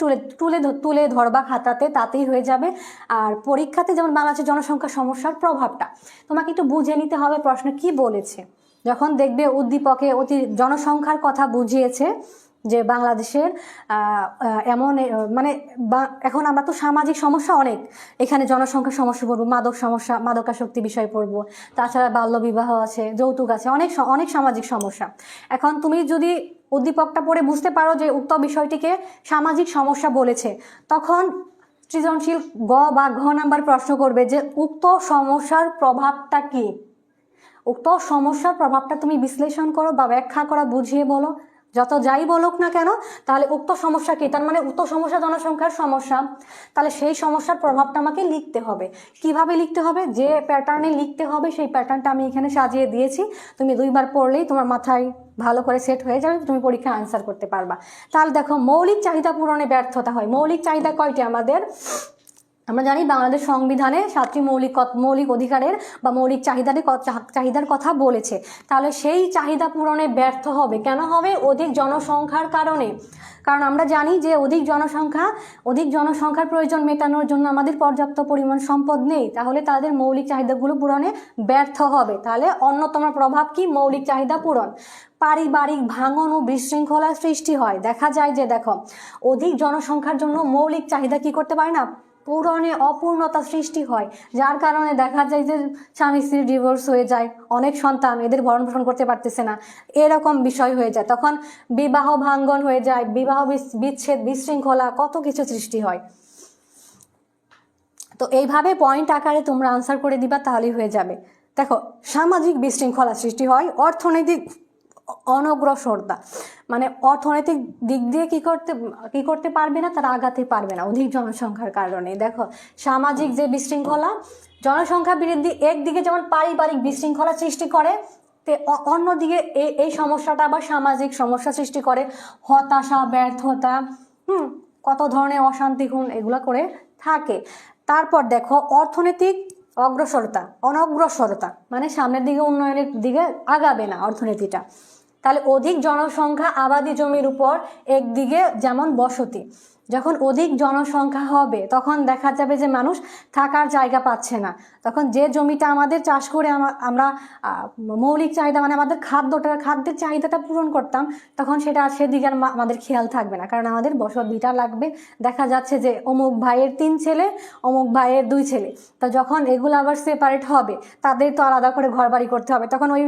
তুলে ধরবা খাতাতে, তাতেই হয়ে যাবে। আর পরীক্ষাতে যেমন বাংলাদেশের জনসংখ্যা সমস্যার প্রভাবটা তোমাকে একটু বুঝে নিতে হবে প্রশ্ন কি বলেছে। যখন দেখবে উদ্দীপকে জনসংখ্যার কথা বুঝিয়েছে যে বাংলাদেশের এমন মানে এখন আমরা তো সামাজিক সমস্যা অনেক, এখানে জনসংখ্যার সমস্যা পড়বো, মাদক সমস্যা, মাদকাসক্তি বিষয় পড়বো, তাছাড়া বাল্যবিবাহ আছে, যৌতুক আছে, অনেক সামাজিক সমস্যা। এখন তুমি যদি উদ্দীপকটা পড়ে বুঝতে পারো যে উক্ত বিষয়টিকে সামাজিক সমস্যা বলেছে, তখন সৃজনশীল গ বা ঘ নাম্বার প্রশ্ন করবে যে উক্ত সমস্যার প্রভাবটা কি। উক্ত সমস্যার প্রভাবটা তুমি বিশ্লেষণ করো বা ব্যাখ্যা করো, বুঝিয়ে বলো, যত যাই বলুক না কেন। তাহলে উক্ত সমস্যা কি, তার মানে উক্ত সমস্যা জনসংখ্যার সমস্যা, তাহলে সেই সমস্যার প্রভাবটা আমাকে লিখতে হবে। কিভাবে লিখতে হবে, যে প্যাটার্নে লিখতে হবে সেই প্যাটার্নটা আমি এখানে সাজিয়ে দিয়েছি। তুমি দুইবার পড়লেই তোমার মাথায় ভালো করে সেট হয়ে যাবে, তুমি পরীক্ষায় আনসার করতে পারবা। তাহলে দেখো, মৌলিক চাহিদা পূরণে ব্যর্থতা হয়। মৌলিক চাহিদা কয়টি আমাদের? আমরা জানি বাংলাদেশ সংবিধানে 7টি মৌলিক অধিকারের বা মৌলিক চাহিদার কথা বলেছে। তাহলে সেই চাহিদা পূরণে ব্যর্থ হবে। কেন হবে? অধিক জনসংখ্যার কারণে। কারণ আমরা জানি যে অধিক জনসংখ্যার প্রয়োজন মেটানোর জন্য আমাদের পর্যাপ্ত পরিমাণ সম্পদ নেই, তাহলে তাদের মৌলিক চাহিদাগুলো পূরণে ব্যর্থ হবে। তাহলে অন্যতম প্রভাব কি? মৌলিক চাহিদা পূরণ। পারিবারিক ভাঙন ও বিশৃঙ্খলার সৃষ্টি হয়। দেখা যায় যে দেখো, অধিক জনসংখ্যার জন্য মৌলিক চাহিদা কি করতে পারে না, পূরণে অপূর্ণতা সৃষ্টি হয়, যার কারণে দেখা যায় যে স্বামী স্ত্রীর ডিভোর্স হয়ে যায়, অনেক সন্তান এদের ভরণ পোষণ করতে পারতেছে না, এরকম বিষয় হয়ে যায়। তখন বিবাহ ভাঙ্গন হয়ে যায়, বিবাহ বিচ্ছেদ, বিশৃঙ্খলা, কত কিছু সৃষ্টি হয়। তো এইভাবে পয়েন্ট আকারে তোমরা আনসার করে দিবা, তাহলেই হয়ে যাবে। দেখো, সামাজিক বিশৃঙ্খলা সৃষ্টি হয়, অর্থনৈতিক অনগ্রসরতা, মানে অর্থনৈতিক দিক দিয়ে কি করতে পারবে না, তারা আগাতে পারবে না অধিক জনসংখ্যার কারণে। দেখো, সামাজিক যে বিশৃঙ্খলা, জনসংখ্যা বৃদ্ধি একদিকে যেমন পারিবারিক বিশৃঙ্খলা সৃষ্টি করে, অন্যদিকে এই সমস্যাটা আবার সামাজিক সমস্যা সৃষ্টি করে, হতাশা, ব্যর্থতা, কত ধরনের অশান্তি, এগুলা করে থাকে। তারপর দেখো, অর্থনৈতিক অনগ্রসরতা, মানে সামনের দিকে উন্নয়নের দিকে আগাবে না অর্থনীতিটা। তাহলে অধিক জনসংখ্যা আবাদি জমির উপর একদিকে যেমন বসতি, যখন অধিক জনসংখ্যা হবে তখন দেখা যাবে যে মানুষ থাকার জায়গা পাচ্ছে না। তখন যে জমিটা আমাদের চাষ করে আমরা মৌলিক চাহিদা মানে আমাদের খাদ্যের চাহিদাটা পূরণ করতাম, তখন সেদিকে আর আমাদের খেয়াল থাকবে না, কারণ আমাদের বসত ভিটা লাগবে। দেখা যাচ্ছে যে অমুক ভাইয়ের 3 ছেলে, অমুক ভাইয়ের 2 ছেলে, তো যখন এগুলো আবার সেপারেট হবে, তাদের তো আলাদা করে ঘর বাড়ি করতে হবে। তখন ওই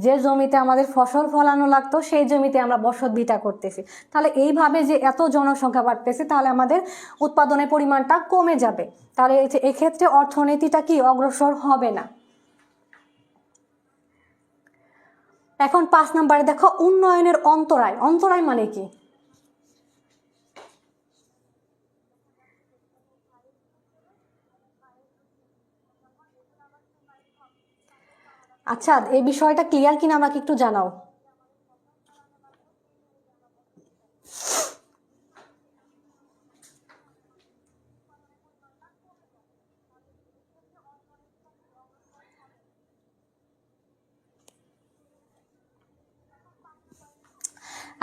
যে জমিতে আমাদের ফসল ফলানো লাগতো সেই জমিতে আমরা বসত ভিটা করতেছি। তাহলে এইভাবে যে এত জনসংখ্যা বাড়তেছে, তাহলে আমাদের উৎপাদনের পরিমাণটা কমে যাবে। তাহলে এক্ষেত্রে অর্থনীতিটা কি অগ্রসর হবে না। এখন 5 নম্বরে দেখো, উন্নয়নের অন্তরায়। অন্তরায় মানে কি? আচ্ছা, এই বিষয়টা ক্লিয়ার কিনা আমাকে একটু জানাও।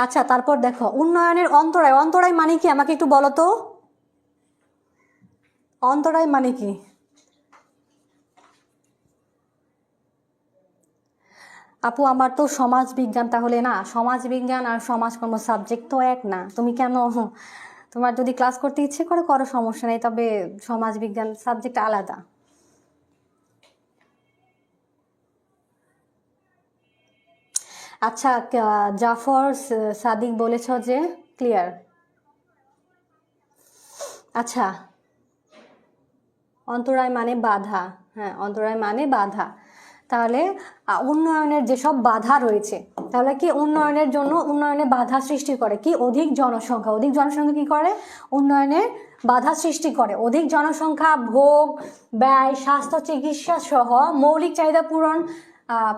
আচ্ছা, তারপর দেখো, উন্নয়নের অন্তরায়। অন্তরায় মানে কি আমাকে একটু বলো তো, অন্তরায় মানে কি? আপু, আমার তো সমাজ বিজ্ঞান, তাহলে না, সমাজ বিজ্ঞান আর সমাজকর্ম সাবজেক্ট তো এক না। তুমি কেন, তোমার যদি ক্লাস করতে ইচ্ছে করে করো, সমস্যা নেই, তবে সমাজ বিজ্ঞান সাবজেক্ট আলাদা। আচ্ছা, জাফর সাদিক বলেছ যে ক্লিয়ার। আচ্ছা, অন্তরায় মানে বাধা। হ্যাঁ, অন্তরায় মানে বাধা। তাহলে উন্নয়নের যেসব বাধা রয়েছে, তাহলে কি উন্নয়নের জন্য উন্নয়নে বাধা সৃষ্টি করে কি অধিক জনসংখ্যা কি করে উন্নয়নের বাধা সৃষ্টি করে। অধিক জনসংখ্যা ভোগ, ব্যয়, স্বাস্থ্য, চিকিৎসা সহ মৌলিক চাহিদা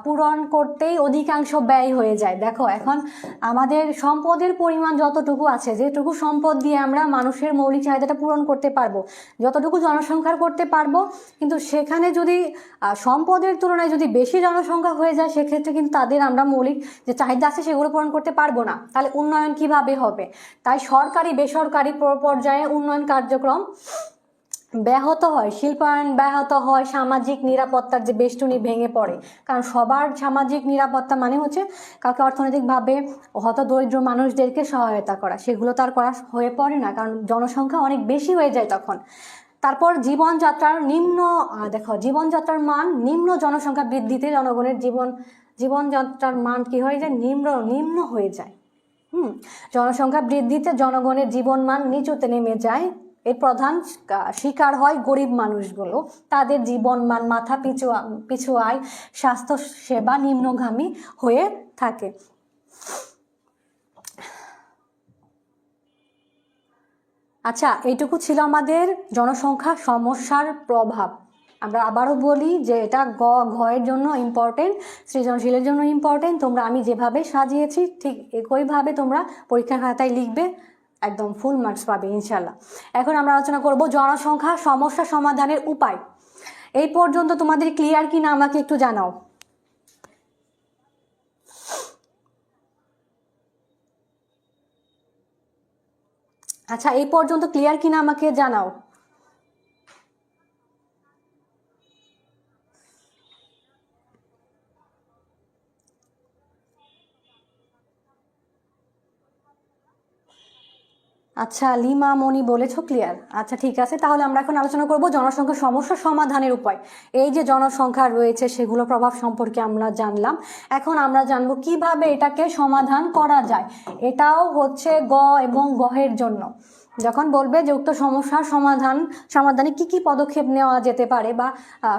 পূরণ করতেই অধিকাংশ ব্যয় হয়ে যায়। দেখো এখন আমাদের সম্পদের পরিমাণ যতটুকু আছে, যেটুকু সম্পদ দিয়ে আমরা মানুষের মৌলিক চাহিদাটা পূরণ করতে পারবো, যতটুকু জনসংখ্যার করতে পারবো, কিন্তু সেখানে যদি সম্পদের তুলনায় যদি বেশি জনসংখ্যা হয়ে যায়, সেক্ষেত্রে কিন্তু তাদের আমরা মৌলিক যে চাহিদা আছে সেগুলো পূরণ করতে পারবো না। তাহলে উন্নয়ন কিভাবে হবে? তাই সরকারি বেসরকারি পর্যায়ে উন্নয়ন কার্যক্রম ব্যাহত হয়, শিল্পায়ন ব্যাহত হয়, সামাজিক নিরাপত্তার যে বেষ্টনী ভেঙে পড়ে। কারণ সবার সামাজিক নিরাপত্তা মানে হচ্ছে কাউকে অর্থনৈতিকভাবে হত দরিদ্র মানুষদেরকে সহায়তা করা, সেগুলো তার করা হয়ে পড়ে না, কারণ জনসংখ্যা অনেক বেশি হয়ে যায় তখন। তারপর জীবনযাত্রার মান নিম্ন, জনসংখ্যা বৃদ্ধিতে জনগণের জীবনযাত্রার মান কি হয়ে যায়? নিম্ন হয়ে যায়। জনসংখ্যা বৃদ্ধিতে জনগণের জীবনমান নিচুতে নেমে যায়। এর প্রধান শিকার হয় গরিব মানুষগুলো। তাদের জীবনমান, মাথা পিছু আয়, স্বাস্থ্য সেবা নিম্নগামী হয়ে থাকে। আচ্ছা, এইটুকু ছিল আমাদের জনসংখ্যা সমস্যার প্রভাব। আমরা আবারও বলি যে এটা ঘয়ের জন্য ইম্পর্টেন্ট, সৃজনশীলের জন্য ইম্পর্টেন্ট। আমি যেভাবে সাজিয়েছি ঠিক একইভাবে তোমরা পরীক্ষার খাতায় লিখবে, একদম ফুল মার্কস পাবে ইনশাল্লাহ। এখন আমরা আলোচনা করব জনসংখ্যা সমস্যা সমাধানের উপায়। এই পর্যন্ত তোমাদের ক্লিয়ার কিনা আমাকে একটু জানাও। আচ্ছা, এই পর্যন্ত ক্লিয়ার কিনা আমাকে জানাও। আচ্ছা, লিমা মনি বলেছো ক্লিয়ার। আচ্ছা ঠিক আছে, তাহলে আমরা এখন আলোচনা করব জনসংখ্যা সমস্যা সমাধানের উপায়। এই যে জনসংখ্যা রয়েছে সেগুলো প্রভাব সম্পর্কে আমরা জানলাম। এখন আমরা জানবো কিভাবে এটাকে সমাধান করা যায়। এটাও হচ্ছে এবং গহের জন্য। যখন বলবে যে উক্ত সমস্যার সমাধানে কি পদক্ষেপ নেওয়া যেতে পারে বা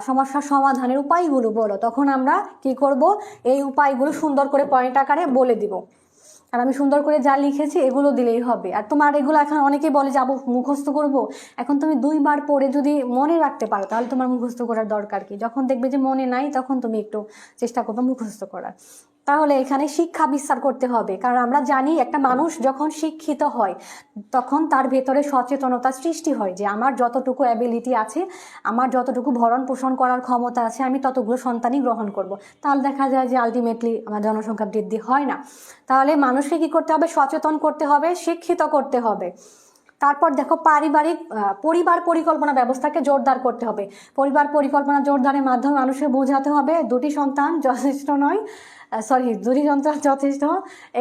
সমস্যার সমাধানের উপায়গুলো বলো, তখন আমরা কি করব, এই উপায়গুলো সুন্দর করে পয়েন্ট আকারে বলে দিব। আর আমি সুন্দর করে যা লিখেছি এগুলো দিলেই হবে। আর তোমার এগুলো এখন অনেকেই বলে যাবো মুখস্থ করব, এখন তুমি 2 বার পড়ে যদি মনে রাখতে পারো তাহলে তোমার মুখস্থ করার দরকার কি? যখন দেখবে যে মনে নাই তখন তুমি একটু চেষ্টা করবে মুখস্থ করার। তাহলে এখানে শিক্ষা বিস্তার করতে হবে, কারণ আমরা জানি একটা মানুষ যখন শিক্ষিত হয় তখন তার ভেতরে সচেতনতা সৃষ্টি হয় যে আমার যতটুকু অ্যাবিলিটি আছে, আমার যতটুকু ভরণ পোষণ করার ক্ষমতা আছে, আমি ততগুলো সন্তানই গ্রহণ করব। তাহলে দেখা যায় যে আলটিমেটলি আমার জনসংখ্যা বৃদ্ধি হয় না। তাহলে মানুষকে কি করতে হবে? সচেতন করতে হবে, শিক্ষিত করতে হবে। তারপর দেখো পরিবার পরিকল্পনা ব্যবস্থাকে জোরদার করতে হবে। পরিবার পরিকল্পনা জোরদারের মাধ্যমে মানুষকে বোঝাতে হবে 2টি সন্তান যথেষ্ট নয়, 2টি সন্তান যথেষ্ট,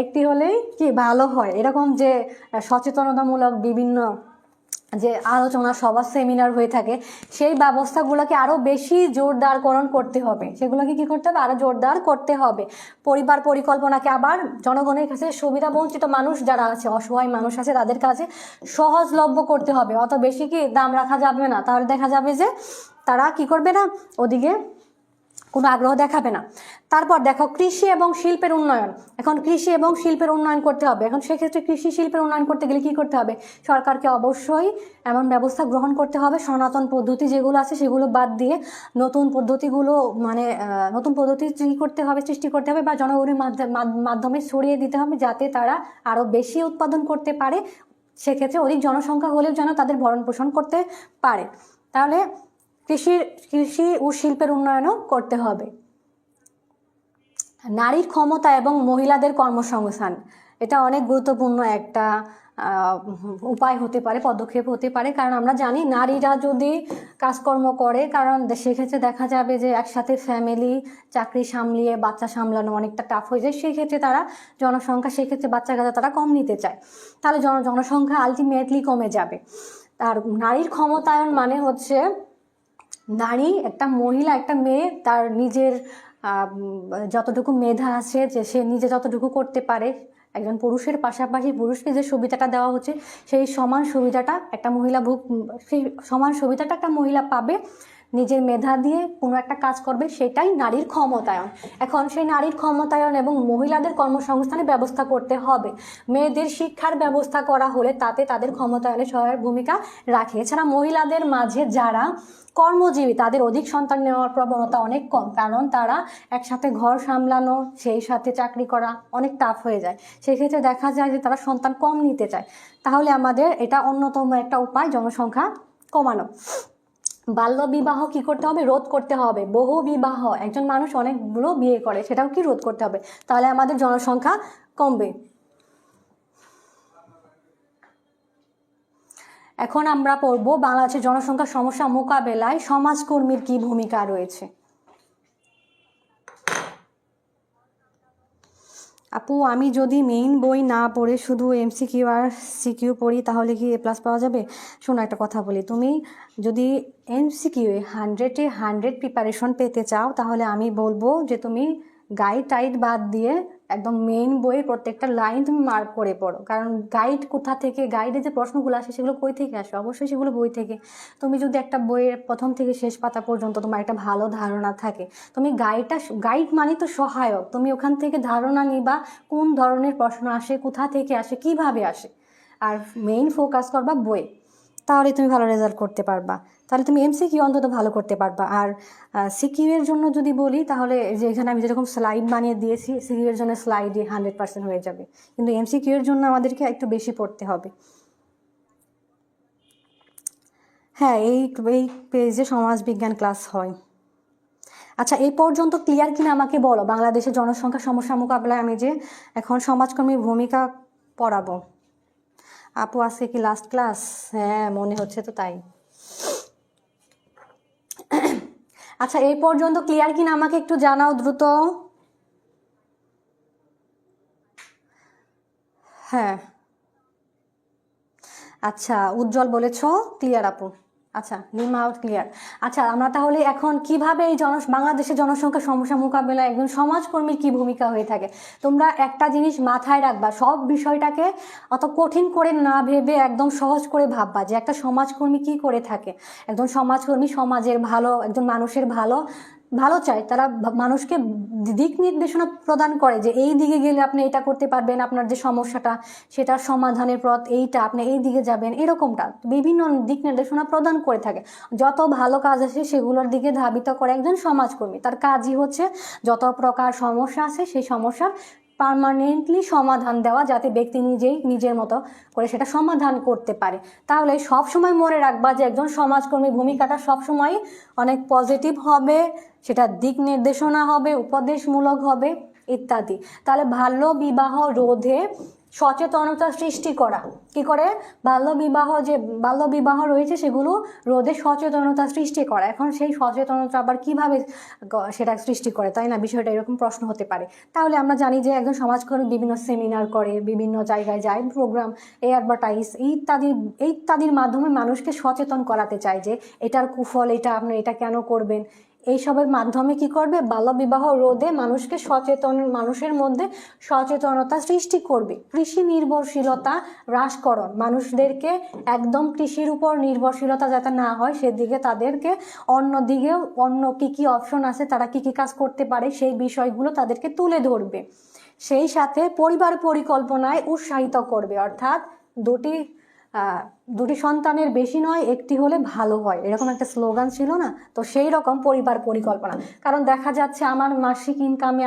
একটি হলেই কি ভালো হয়। এরকম যে সচেতনতামূলক বিভিন্ন যে আলোচনা সভা সেমিনার হয়ে থাকে, সেই ব্যবস্থাগুলোকে আরও বেশি জোরদারকরণ করতে হবে। সেগুলোকে কি করতে হবে? আরও জোরদার করতে হবে। পরিবার পরিকল্পনাকে আবার জনগণের কাছে, সুবিধা বঞ্চিত মানুষ যারা আছে, অসহায় মানুষ আছে, তাদের কাছে সহজলভ্য করতে হবে। অত বেশি কি দাম রাখা যাবে না, তাহলে দেখা যাবে যে তারা কি করবে না, ওদিকে কোনো আগ্রহ দেখাবে না। তারপর দেখো কৃষি এবং শিল্পের উন্নয়ন। এখন কৃষি এবং শিল্পের উন্নয়ন করতে হবে। এখন সেক্ষেত্রে কৃষি শিল্পের উন্নয়ন করতে গেলে কি করতে হবে? সরকারকে অবশ্যই এমন ব্যবস্থা গ্রহণ করতে হবে, সনাতন পদ্ধতি যেগুলো আছে সেগুলো বাদ দিয়ে নতুন পদ্ধতিগুলো নতুন পদ্ধতি সৃষ্টি করতে হবে বা জনগণের মাধ্যমে ছড়িয়ে দিতে হবে, যাতে তারা আরও বেশি উৎপাদন করতে পারে। সেক্ষেত্রে অধিক জনসংখ্যা হলেও যেন তাদের ভরণ পোষণ করতে পারে। তাহলে কৃষি ও শিল্পের উন্নয়নও করতে হবে। নারীর ক্ষমতা এবং মহিলাদের কর্মসংস্থান, এটা অনেক গুরুত্বপূর্ণ একটা উপায় হতে পারে, পদক্ষেপ হতে পারে। কারণ আমরা জানি নারীরা যদি কাজকর্ম করে, কারণ সেক্ষেত্রে দেখা যাবে যে একসাথে ফ্যামিলি, চাকরি সামলিয়ে বাচ্চা সামলানো অনেকটা টাফ হয়ে যায়। সেক্ষেত্রে তারা জনসংখ্যা, সেক্ষেত্রে বাচ্চা কাচ্চা তারা কম নিতে চায়। তাহলে জনসংখ্যা আলটিমেটলি কমে যাবে। আর নারীর ক্ষমতায়ন মানে হচ্ছে নারী, একটা মহিলা, একটা মেয়ে তার নিজের যতটুকু মেধা আছে, যে সে নিজে যতটুকু করতে পারে, একজন পুরুষের পাশাপাশি পুরুষকে যে সুবিধাটা দেওয়া হচ্ছে সেই সমান সুবিধাটা একটা মহিলা পাবে নিজের মেধা দিয়ে কোনো একটা কাজ করবে, সেটাই নারীর ক্ষমতায়ন। এখন সেই নারীর ক্ষমতায়ন এবং মহিলাদের কর্মসংস্থানের ব্যবস্থা করতে হবে। মেয়েদের শিক্ষার ব্যবস্থা করা হলে তাতে তাদের ক্ষমতায়নে সহায়ক ভূমিকা রাখে। এছাড়া মহিলাদের মাঝে যারা কর্মজীবী তাদের অধিক সন্তান নেওয়ার প্রবণতা অনেক কম, কারণ তারা একসাথে ঘর সামলানো সেই সাথে চাকরি করা অনেক টাফ হয়ে যায়। সেক্ষেত্রে দেখা যায় যে তারা সন্তান কম নিতে চায়। তাহলে আমাদের এটা অন্যতম একটা উপায় জনসংখ্যা কমানো। বাল্য বিবাহ কি করতে হবে? রোধ করতে হবে। বহু বিবাহ, একজন মানুষ অনেকগুলো বিয়ে করে, সেটাও কি রোধ করতে হবে, তাহলে আমাদের জনসংখ্যা কমবে। এখন আমরা পড়ব বাংলাদেশের জনসংখ্যা সমস্যা মোকাবেলায় সমাজকর্মীর কি ভূমিকা রয়েছে। আপু, আমি যদি মেইন বই না পড়ে শুধু এমসিকিউ আর সিকিউ পড়ি তাহলে কি A+ পাওয়া যাবে? শোনো, একটা কথা বলি, তুমি যদি এমসিকিউ 100-এ 100 প্রিপারেশন পেতে চাও তাহলে আমি বলবো যে তুমি গাইড টাইড বাদ দিয়ে একদম মেইন বইয়ের প্রত্যেকটা লাইন তুমি মার্ক করে পড়ো। কারণ গাইড কোথা থেকে, গাইডে যে প্রশ্নগুলো আসে সেগুলো কই থেকে আসে? অবশ্যই সেগুলো বই থেকে। তুমি যদি একটা বইয়ের প্রথম থেকে শেষ পাতা পর্যন্ত তোমার একটা ভালো ধারণা থাকে, তুমি গাইড মানে তো সহায়ক, তুমি ওখান থেকে ধারণা নিবা কোন ধরনের প্রশ্ন আসে, কোথা থেকে আসে, কিভাবে আসে, আর মেইন ফোকাস করবা বই, তাহলে তুমি ভালো রেজাল্ট করতে পারবা। তাহলে তুমি এমসিকিউ অন্তত ভালো করতে পারবা। আর সিকিউ এর জন্য যদি বলি তাহলে যে এখানে আমি যেরকম স্লাইড বানিয়ে দিয়েছি, সিকিউ এর জন্য স্লাইডে 100% হয়ে যাবে, কিন্তু এমসিকিউ এর জন্য আমাদেরকে একটু বেশি পড়তে হবে। হ্যাঁ, এই পেজে সমাজবিজ্ঞান ক্লাস হয়। আচ্ছা, এই পর্যন্ত ক্লিয়ার কিনা আমাকে বলো। বাংলাদেশের জনসংখ্যা সমস্যা মোকাবেলায় আমি যে এখন সমাজকর্মীর ভূমিকা পড়াবো। আপু, আজকে কি লাস্ট ক্লাস? হ্যাঁ, মনে হচ্ছে তো তাই। আচ্ছা, এই পর্যন্ত ক্লিয়ার কিনা আমাকে একটু জানাও দ্রুত। হ্যাঁ, আচ্ছা, উজ্জ্বল বলেছ ক্লিয়ার আপু। আচ্ছা, লিমা আউট ক্লিয়ার। আচ্ছা, আমরা তাহলে এখন কিভাবে এই বাংলাদেশের জনসংখ্যা সমস্যা মোকাবেলায় একজন সমাজকর্মীর কি ভূমিকা হয়ে থাকে। তোমরা একটা জিনিস মাথায় রাখবা, সব বিষয়টাকে অত কঠিন করে না ভেবে একদম সহজ করে ভাববা যে একটা সমাজকর্মী কি করে থাকে। একজন সমাজকর্মী সমাজের ভালো, একজন মানুষের ভালো চায়। তারা মানুষকে দিক নির্দেশনা প্রদান করে যে এই দিকে গেলে আপনি এটা করতে পারবেন, আপনার যে সমস্যাটা সেটার সমাধানের পথ এইটা, আপনি এই দিকে যাবেন, এরকমটা বিভিন্ন দিক নির্দেশনা প্রদান করে থাকে। যত ভালো কাজ আছে সেগুলোর দিকে ধাবিত করে একজন সমাজকর্মী। তার কাজই হচ্ছে যত প্রকার সমস্যা আছে সেই সমস্যার পার্মানেন্টলি সমাধান দেওয়া, যাতে ব্যক্তি নিজেই নিজের মতো করে সেটা সমাধান করতে পারে। তাহলে সবসময় মনে রাখবা যে একজন সমাজকর্মী ভূমিকাটা সবসময় অনেক পজিটিভ হবে, সেটা দিক নির্দেশনা হবে, উপদেশমূলক হবে ইত্যাদি। তাহলে বাল্য বিবাহ রোধে সচেতনতা সৃষ্টি করা, কি করে? বাল্য বিবাহ রয়েছে সেগুলো রোধে সচেতনতা সৃষ্টি করা। এখন সেই সচেতনতা আবার কিভাবে সেটা সৃষ্টি করে, তাই না? বিষয়টা এরকম প্রশ্ন হতে পারে। তাহলে আমরা জানি যে একজন সমাজকর্মী বিভিন্ন সেমিনার করে, বিভিন্ন জায়গায় যায়, প্রোগ্রাম, অ্যাডভার্টাইজ ইত্যাদির মাধ্যমে মানুষকে সচেতন করাতে চায় যে এটার কুফল, এটা আপনি এটা কেন করবেন। এইসবের মাধ্যমে কি করবে? বাল্যবিবাহ রোধে মানুষের মধ্যে সচেতনতা সৃষ্টি করবে। কৃষি নির্ভরশীলতা হ্রাসকরণ, মানুষদেরকে একদম কৃষির উপর নির্ভরশীলতা যাতে না হয় সেদিকে তাদেরকে অন্য কি অপশন আছে, তারা কি কাজ করতে পারে সেই বিষয়গুলো তাদেরকে তুলে ধরবে। সেই সাথে পরিবার পরিকল্পনায় উৎসাহিত করবে, অর্থাৎ দুটি সন্তানের বেশি নয়, একটি হলে ভালো হয়, এরকম একটা স্লোগান ছিল না? তো সেই রকম পরিবার পরিকল্পনা। কারণ দেখা যাচ্ছে আমার মাসিক ইনকামে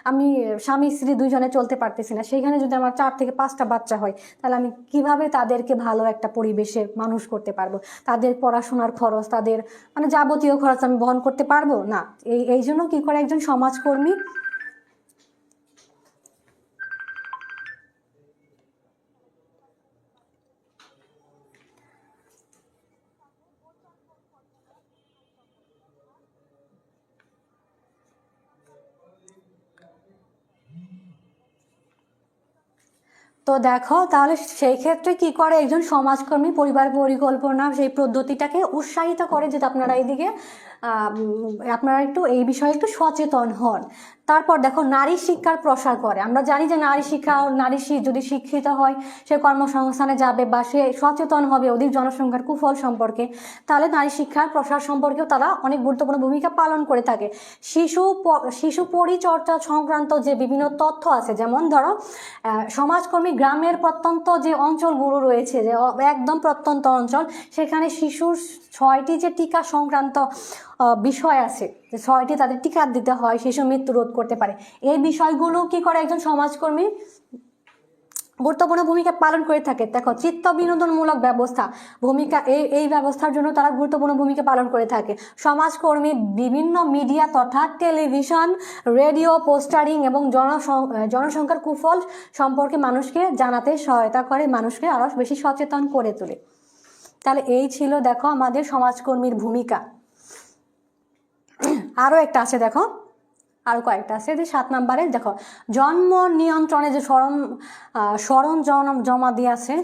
আমি স্বামী স্ত্রী দুইজনে চলতে পারতেছি না, সেইখানে যদি আমার 4 থেকে 5টা বাচ্চা হয় তাহলে আমি কিভাবে তাদেরকে ভালো একটা পরিবেশে মানুষ করতে পারবো? তাদের পড়াশোনার খরচ, তাদের যাবতীয় খরচ আমি বহন করতে পারবো না। এই জন্য কি করে একজন সমাজকর্মী তো দেখো, তাহলে সেই ক্ষেত্রে কি করে একজন সমাজকর্মী? পরিবার পরিকল্পনা সেই পদ্ধতিটাকে উৎসাহিত করে যে আপনারা আপনারা একটু এই বিষয়ে একটু সচেতন হন। তারপর দেখো নারী শিক্ষার প্রসার করে। আমরা জানি যে নারী যদি শিক্ষিত হয়, সে কর্মসংস্থানে যাবে বা সে সচেতন হবে অধিক জনসংখ্যার কুফল সম্পর্কে, তাহলে নারী শিক্ষার প্রসার সম্পর্কেও তারা অনেক গুরুত্বপূর্ণ ভূমিকা পালন করে থাকে। শিশু পরিচর্যা সংক্রান্ত যে বিভিন্ন তথ্য আছে, যেমন ধরো সমাজকর্মী গ্রামের প্রত্যন্ত যে অঞ্চলগুলো রয়েছে, যে একদম প্রত্যন্ত অঞ্চল, সেখানে শিশুর 6টি যে টিকা সংক্রান্ত বিষয় আছে, যে 6টি তাদের টিকা দিতে হয়, শিশু মৃত্যু রোধ করতে পারে। এই বিষয়গুলো কি করে একজন সমাজকর্মী গুরুত্বপূর্ণ ভূমিকা পালন করে থাকে। দেখো চিত্ত বিনোদনমূলক ব্যবস্থা ভূমিকা, এই ব্যবস্থার জন্য তারা গুরুত্বপূর্ণ ভূমিকা পালন করে থাকে। সমাজকর্মী বিভিন্ন মিডিয়া তথা টেলিভিশন, রেডিও, পোস্টারিং এবং জনসংখ্যার কুফল সম্পর্কে মানুষকে জানাতে সহায়তা করে, মানুষকে আরো বেশি সচেতন করে তোলে। তাহলে এই ছিল দেখো আমাদের সমাজকর্মীর ভূমিকা। আরো একটা আছে, দেখো আরো কয়েকটা আছে। যে 7 নম্বরে দেখো জন্ম নিয়ন্ত্রণে যে সরঞ্জাম জমা দিয়ে আছে,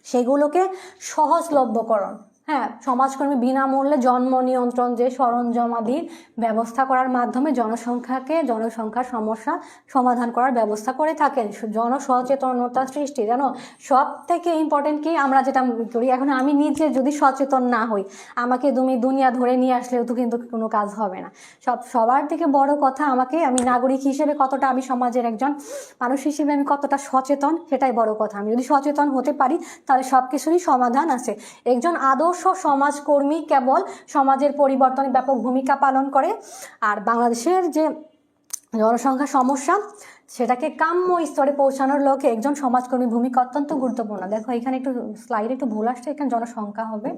সেগুলোকে সহজলভ্যকরণ। হ্যাঁ, সমাজকর্মী বিনামূল্যে জন্ম নিয়ন্ত্রণ যে সরঞ্জামাদির ব্যবস্থা করার মাধ্যমে জনসংখ্যার সমস্যা সমাধান করার ব্যবস্থা করে থাকেন। জনসচেতনতা সৃষ্টি, জানো সব থেকে ইম্পর্টেন্ট কি, আমরা যেটা করি এখন, আমি নিজে যদি সচেতন না হই, আমাকে তুমি দুনিয়া ধরে নিয়ে আসলেও তো কিন্তু কোনো কাজ হবে না। সবার থেকে বড় কথা, আমি নাগরিক হিসেবে কতটা, আমি সমাজের একজন মানুষ হিসেবে আমি কতটা সচেতন, সেটাই বড় কথা। আমি যদি সচেতন হতে পারি, তাহলে সব কিছুরই সমাধান আছে। একজন আদর্শ সমাজকর্মী কেবল সমাজের পরিবর্তনে ব্যাপক ভূমিকা পালন করে। আর বাংলাদেশের যে জনসংখ্যা সমস্যা, সেটাকে কাম্য স্তরে পৌঁছানোর লক্ষ্যে একজন সমাজকর্মী ভূমিকা অত্যন্ত গুরুত্বপূর্ণ। দেখো এখানে একটু স্লাইডে একটু ভুল আসছে, এখানে জনসংখ্যা হবে,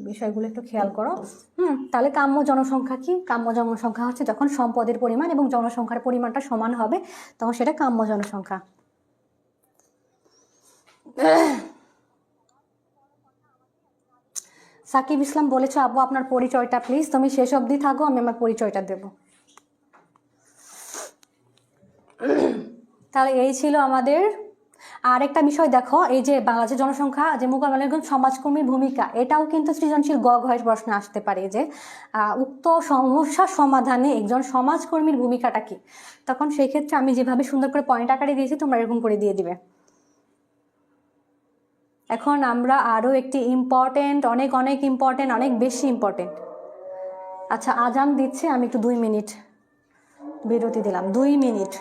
বিষয়গুলো একটু খেয়াল করো। তাহলে কাম্য জনসংখ্যা কি? কাম্য জনসংখ্যা হচ্ছে যখন সম্পদের পরিমাণ এবং জনসংখ্যার পরিমাণটা সমান হবে, তখন সেটা কাম্য জনসংখ্যা। সাকিব ইসলাম বলেছো, আপু আপনার পরিচয়টা প্লিজ, তুমি শেষ অবধি থাকো, আমি আমার পরিচয়টা দেব। তাহলে এই ছিল আমাদের। আরেকটা বিষয় দেখো, এই যে বাংলাদেশের জনসংখ্যা যে মোকাবেলায় একজন সমাজকর্মীর ভূমিকা, এটাও কিন্তু সৃজনশীল ঘয়ের প্রশ্ন আসতে পারে, যে উক্ত সমস্যা সমাধানে একজন সমাজকর্মীর ভূমিকাটা কি। তখন সেই ক্ষেত্রে আমি যেভাবে সুন্দর করে পয়েন্ট আকারে দিয়েছি, তোমরা এরকম করে দিয়ে দিবে। এখন আমরা আরো একটি ইম্পর্টেন্ট, অনেক ইম্পর্টেন্ট, অনেক বেশি ইম্পর্টেন্ট। আচ্ছা, আজান দিচ্ছে, আমি একটু 2 মিনিট বিরতি দিলাম, 2 মিনিট।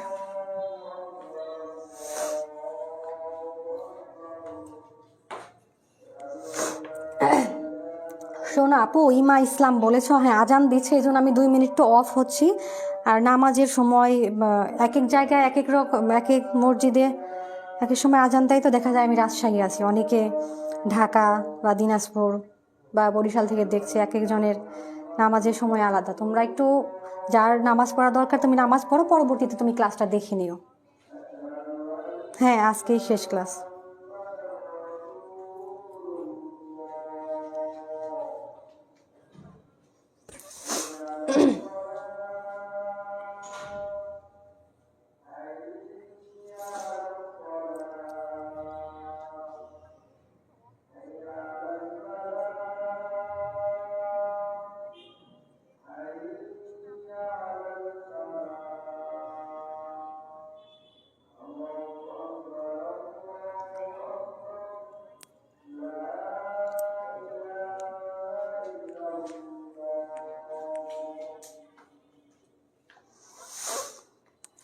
শোনো আপু, ইমা ইসলাম বলেছো, হ্যাঁ আজান দিচ্ছে, এই জন্য আমি 2 মিনিট তো অফ হচ্ছি। আর নামাজের সময় এক এক জায়গায় এক এক রকম, এক এক মসজিদে এক এক সময় আজান দেয়। তো দেখা যায় আমি রাজশাহী আছি, অনেকে ঢাকা বা দিনাজপুর বা বরিশাল থেকে দেখছে, এক একজনের নামাজের সময় আলাদা। তোমরা একটু, যার নামাজ পড়া দরকার তুমি নামাজ পড়ো, পরবর্তীতে তুমি ক্লাসটা দেখে নিও। হ্যাঁ, আজকেই শেষ ক্লাস।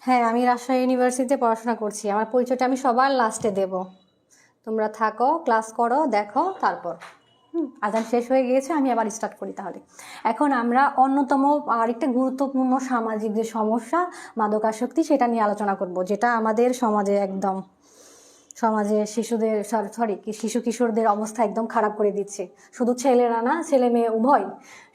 হ্যাঁ, আমি রাজশাহী ইউনিভার্সিটিতে পড়াশোনা করছি। আমার পরিচয়টা আমি সবার লাস্টে দেব। তোমরা থাকো, ক্লাস করো, দেখো, তারপর আজান শেষ হয়ে গিয়েছে, আমি আবার স্টার্ট করি। তাহলে এখন আমরা অন্যতম আরেকটা গুরুত্বপূর্ণ সামাজিক যে সমস্যা, মাদকাসক্তি, সেটা নিয়ে আলোচনা করব, যেটা আমাদের সমাজে একদম, সমাজে শিশু কিশোরদের অবস্থা একদম খারাপ করে দিচ্ছে। শুধু ছেলেরা না, ছেলে মেয়ে উভয়।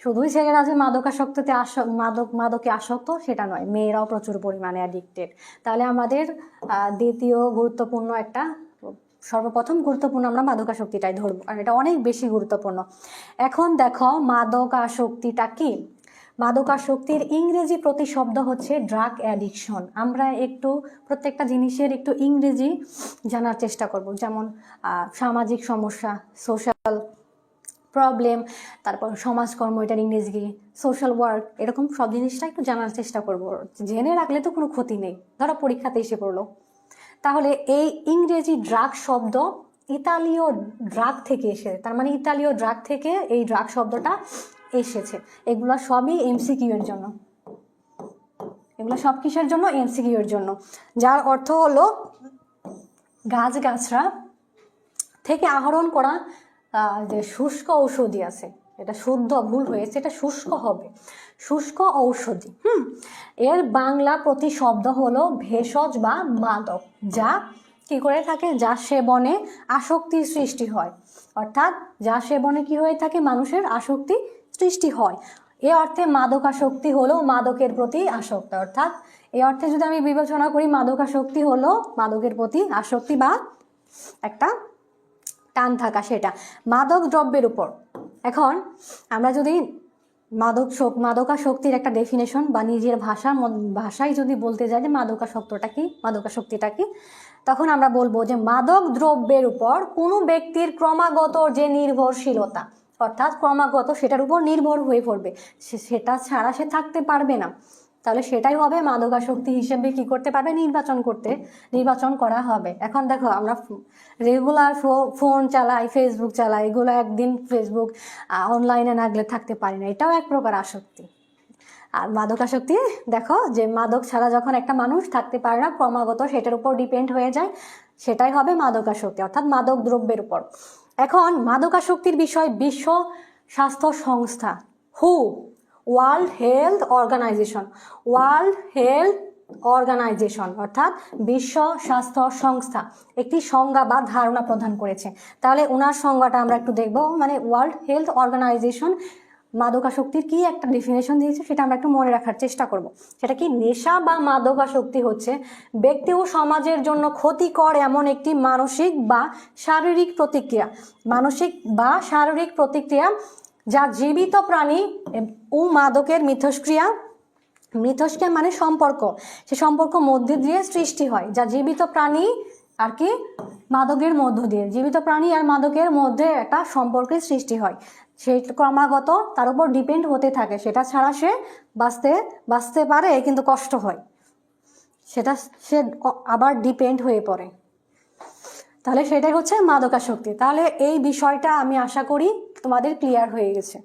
শুধুই ছেলেরা যে মাদকে আসক্ত সেটা নয়, মেয়েরাও প্রচুর পরিমাণে অ্যাডিক্টেড। তাহলে আমাদের দ্বিতীয় গুরুত্বপূর্ণ একটা, সর্বপ্রথম গুরুত্বপূর্ণ আমরা মাদকাসক্তিটাই ধরবো, আর এটা অনেক বেশি গুরুত্বপূর্ণ। এখন দেখো মাদকাসক্তিটা কি। মাদকাসক্তির ইংরেজি প্রতিশব্দ হচ্ছে ড্রাগ অ্যাডিকশন। আমরা একটু প্রত্যেকটা জিনিসের একটু ইংরেজি জানার চেষ্টা করব, যেমন সামাজিক সমস্যা, সোশ্যাল প্রবলেম, তারপর সমাজকর্ম, এটার ইংরেজি কি, সোশ্যাল ওয়ার্ক, এরকম সব জিনিসটা একটু জানার চেষ্টা করবো। জেনে রাখলে তো কোনো ক্ষতি নেই, ধরো পরীক্ষাতে এসে পড়লো। তাহলে এই ইংরেজি ড্রাগ শব্দ ইতালীয় ড্রাগ থেকে এসেছে, তার মানে ইতালীয় ড্রাগ থেকে এই ড্রাগ শব্দটা এসেছে। এগুলো সবই এমসিকিউ এর জন্য, এগুলো সব কিসের জন্য? এমসিকিউ এর জন্য। যার অর্থ হলো গাছগাছরা থেকে আহরণ করা যে শুষ্ক ঔষধি আছে, এটা শুদ্ধ ভুল হয়েছে, এটা শুষ্ক হবে, শুষ্ক ঔষধি। এর বাংলা প্রতিশব্দ হলো ভেষজ বা মাদক, যা কি করে থাকে? যা সেবনে আসক্তির সৃষ্টি হয়, অর্থাৎ যা সেবনে কি হয়ে থাকে? মানুষের আসক্তি সৃষ্টি হয়। এ অর্থে মাদকাসক্তি হলো মাদকের প্রতি আসক্ত, অর্থাৎ এই অর্থে যদি আমি বিবেচনা করি, মাদকাসক্তি হলো মাদকের প্রতি আসক্তি বা একটা টান থাকা, সেটা মাদক দ্রব্যের উপর। এখন আমরা যদি মাদকাসক্তির একটা ডেফিনেশন বা নিজের ভাষায় যদি বলতে যাই যে মাদকাসক্তিটা কি, তখন আমরা বলবো যে মাদক দ্রব্যের উপর কোনো ব্যক্তির ক্রমাগত যে নির্ভরশীলতা, অর্থাৎ ক্রমাগত সেটার উপর নির্ভর হয়ে পড়বে, সেটা ছাড়া সে থাকতে পারবে না, তাহলে সেটাই হবে মাদকাসক্তি হিসেবে কি করতে পারবে? নির্বাচন করা হবে। এখন দেখো, আমরা রেগুলার ফোন চালাই, ফেসবুক চালাই, এগুলো একদিন ফেসবুক অনলাইনে না গেলে থাকতে পারি না, এটাও এক প্রকার আসক্তি। আর মাদকাসক্তি দেখো, যে মাদক ছাড়া যখন একটা মানুষ থাকতে পারে না, ক্রমাগত সেটার উপর ডিপেন্ড হয়ে যায়, সেটাই হবে মাদকাসক্তি, অর্থাৎ মাদক দ্রব্যের উপর। এখন মাদকাসক্তির বিষয় বিশ্ব স্বাস্থ্য সংস্থা, ওয়ার্ল্ড হেলথ অর্গানাইজেশন অর্থাৎ বিশ্ব স্বাস্থ্য সংস্থা একটি সংজ্ঞা বা ধারণা প্রদান করেছে। তাহলে ওনার সংজ্ঞাটা আমরা একটু দেখব। মানে ওয়ার্ল্ড হেলথ অর্গানাইজেশন মাদকাসক্তির কি একটা ডেফিনেশন দিয়েছে, সেটা আমরা একটু মনে রাখার চেষ্টা করব। সেটা কি? নেশা বা মাদকাসক্তি হচ্ছে ব্যক্তি ও সমাজের জন্য ক্ষতিকর এমন একটি মানসিক বা শারীরিক প্রতিক্রিয়া যা জীবিত প্রাণী ও মাদকের মিথস্ক্রিয়া মানে সম্পর্ক, সে সম্পর্ক মধ্যে দিয়ে সৃষ্টি হয়, যা জীবিত প্রাণী আর কি মাদকের মধ্য দিয়ে, জীবিত প্রাণী আর মাদকের মধ্যে একটা সম্পর্কের সৃষ্টি হয়, সে ক্রমাগত তার উপর ডিপেন্ড হতে থাকে, সেটা ছাড়া সে বাঁচতে পারে কিন্তু কষ্ট হয়, সেটা সে আবার ডিপেন্ড হয়ে পড়ে, তাহলে সেটাই হচ্ছে মাদকাসক্তি। তাহলে এই বিষয়টা আমি আশা করি তোমাদের ক্লিয়ার হয়ে গেছে।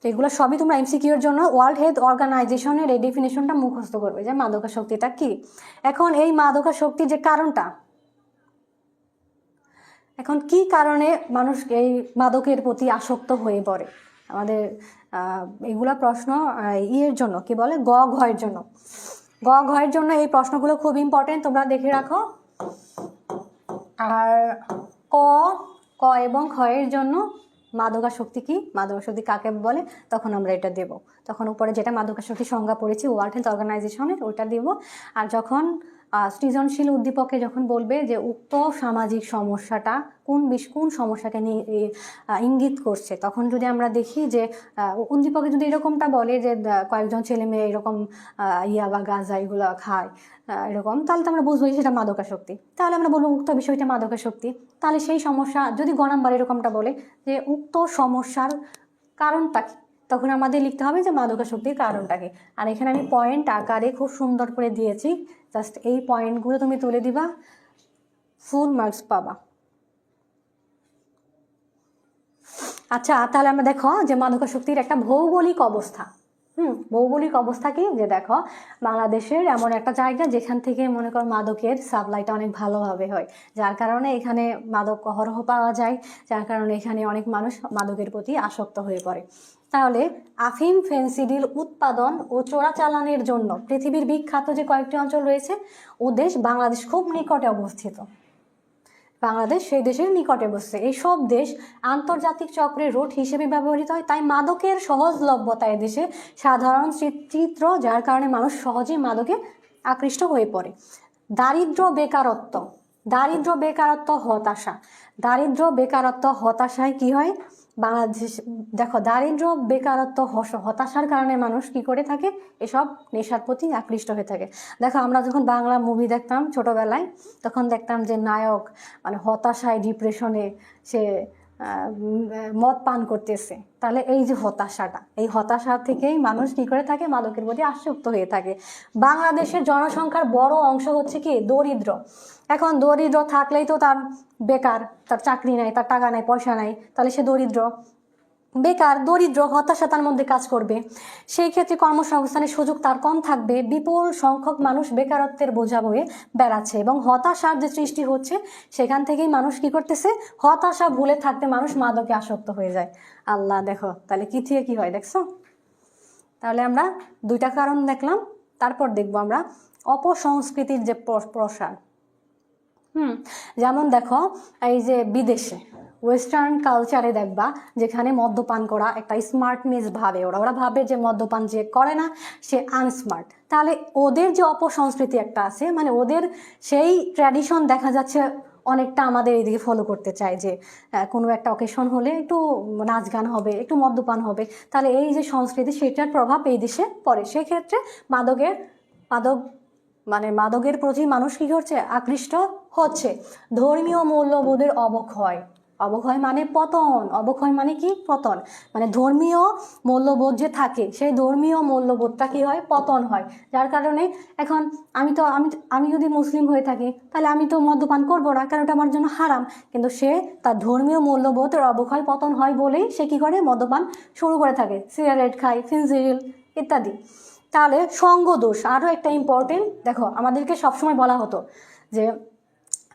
এগুলো সবই তোমরা এমসিকিউ এর জন্য ওয়ার্ল্ড হেলথ অর্গানাইজেশনের এই ডেফিনেশনটা মুখস্থ করবে যে মাদকাসক্তিটা কি। এখন এই মাদকাসক্তির যে কারণটা, এখন কি কারণে মানুষ এই মাদকের প্রতি আসক্ত হয়ে পড়ে, আমাদের এগুলা প্রশ্ন ইয়ের জন্য কি বলে ঘয়ের জন্য এই প্রশ্নগুলো খুব ইম্পর্টেন্ট, তোমরা দেখে রাখো। আর ক এবং ক্ষয়ের জন্য মাদকাসক্তি কি, মাদকাসক্তি কাকে বলে, তখন আমরা এটা দেব। তখন উপরে যেটা মাদকাসক্তি সংজ্ঞা পড়েছি ওয়ার্ল্ড হেলথ অর্গানাইজেশনের, ওইটা দেব। আর যখন সৃজনশীল উদ্দীপকে যখন বলবে যে উক্ত সামাজিক সমস্যাটা কোন সমস্যাকে নিয়ে ইঙ্গিত করছে, তখন যদি আমরা দেখি যে উদ্দীপকে যদি এরকমটা বলে যে কয়েকজন ছেলে মেয়ে এরকম ইয়া বা গাঁজা এগুলো খায় এরকম, তাহলে তো আমরা বুঝবো সেটা মাদকাসক্তি, তাহলে আমরা বলবো উক্ত বিষয়টা মাদকাসক্তি। তাহলে সেই সমস্যা যদি গ নাম্বার এরকমটা বলে যে উক্ত সমস্যার কারণটা কি, তখন আমাদের লিখতে হবে যে মাদকাসক্তির কারণটা কি। আর এখানে আমি পয়েন্ট আকারে খুব সুন্দর করে দিয়েছি, জাস্ট এই পয়েন্টগুলো তুমি তুলে দিবা, ফুল মার্কস পাবা। আচ্ছা, তাহলে আমরা দেখো যে মাদকাসক্তির একটা ভৌগোলিক অবস্থা। ভৌগোলিক অবস্থা কি, যে দেখো বাংলাদেশের এমন একটা জায়গা যেখান থেকে মনে করো মাদকের সাপ্লাইটা অনেক ভালোভাবে হয়, যার কারণে এখানে মাদক অহরহ পাওয়া যায়, যার কারণে এখানে অনেক মানুষ মাদকের প্রতি আসক্ত হয়ে পড়ে। তাহলে আফিম ফেন্সিডিল উৎপাদন ও চোরাচালানের জন্য পৃথিবীর বিখ্যাত যে কয়েকটি অঞ্চল রয়েছে, ও দেশ বাংলাদেশ খুব নিকটে অবস্থিত, বাংলাদেশ সেই দেশের নিকটে বসছে। এইসব দেশ আন্তর্জাতিক চক্রের রুট হিসেবে ব্যবহৃত হয়, তাই মাদকের সহজলভ্যতা এদেশে সাধারণ চিত্র, যার কারণে মানুষ সহজেই মাদকে আকৃষ্ট হয়ে পড়ে। দারিদ্র বেকারত্ব হতাশায় কি হয় বাংলাদেশ, দেখো দারিদ্র বেকারত্ব হতাশার কারণে মানুষ কি করে থাকে, এসব নেশার প্রতি আকৃষ্ট হয়ে থাকে। দেখো আমরা যখন বাংলা মুভি দেখতাম ছোটবেলায়, তখন দেখতাম যে নায়ক মানে হতাশায় ডিপ্রেশনে সে মদ পান করতেছে, তাহলে এই যে হতাশাটা, এই হতাশা থেকেই মানুষ কি করে থাকে, মাদকের প্রতি আসক্ত হয়ে থাকে। বাংলাদেশের জনসংখ্যার বড় অংশ হচ্ছে কি দরিদ্র। এখন দরিদ্র থাকলেই তো তার বেকার, তার চাকরি নাই, তার টাকা নাই, পয়সা নাই, তাহলে সে দরিদ্র, বেকার, দরিদ্র, হতাশা তার মধ্যে কাজ করবে। সেই ক্ষেত্রে কর্মসংস্থানের সুযোগ তার কম থাকবে। বিপুল সংখ্যক মানুষ বেকারত্বের বোঝা বয়ে বেড়াচ্ছে এবং হতাশার যে সৃষ্টি হচ্ছে সেখান থেকেই মানুষ কি করতেছে, হতাশা ভুলে থাকতে মানুষ মাদকে আসক্ত হয়ে যায়। আল্লাহ, দেখো তাহলে কি থেকে কি হয়, দেখছো? তাহলে আমরা দুইটা কারণ দেখলাম, তারপর দেখবো আমরা অপসংস্কৃতির যে প্রসার। যেমন দেখো, এই যে বিদেশে ওয়েস্টার্ন কালচারে দেখবা যেখানে মদ্যপান করা একটা স্মার্টনেস ভাবে, ওরা ভাবে যে মদ্যপান যে করে না সে আনস্মার্ট। তাহলে ওদের যে অপসংস্কৃতি একটা আছে, মানে ওদের সেই ট্র্যাডিশন দেখা যাচ্ছে অনেকটা আমাদের এইদিকে ফলো করতে চায়, যে কোনো একটা অকেশন হলে একটু নাচ গান হবে, একটু মদ্যপান হবে। তাহলে এই যে সংস্কৃতি, সেটার প্রভাব এই দেশে পড়ে। সেক্ষেত্রে মাদকের প্রতি মানুষ কি করছে, আকৃষ্ট হচ্ছে। ধর্মীয় মূল্যবোধের অবক্ষয় মানে পতন। অবক্ষয় মানে কি, পতন। মানে ধর্মীয় মূল্যবোধ যে থাকে, সেই ধর্মীয় মূল্যবোধটা কি হয়, পতন হয়। যার কারণে এখন আমি যদি মুসলিম হয়ে থাকি, তাহলে আমি তো মদ্যপান করবো না, কারণ ওটা আমার জন্য হারাম। কিন্তু সে তার ধর্মীয় মূল্যবোধের অবক্ষয়, পতন হয় বলেই সে কি করে, মদ্যপান শুরু করে থাকে, সিগারেট খায়, ফেনসিডিল ইত্যাদি। তাহলে সঙ্গ দোষ আরও একটা ইম্পর্টেন্ট। দেখো, আমাদেরকে সবসময় বলা হতো যে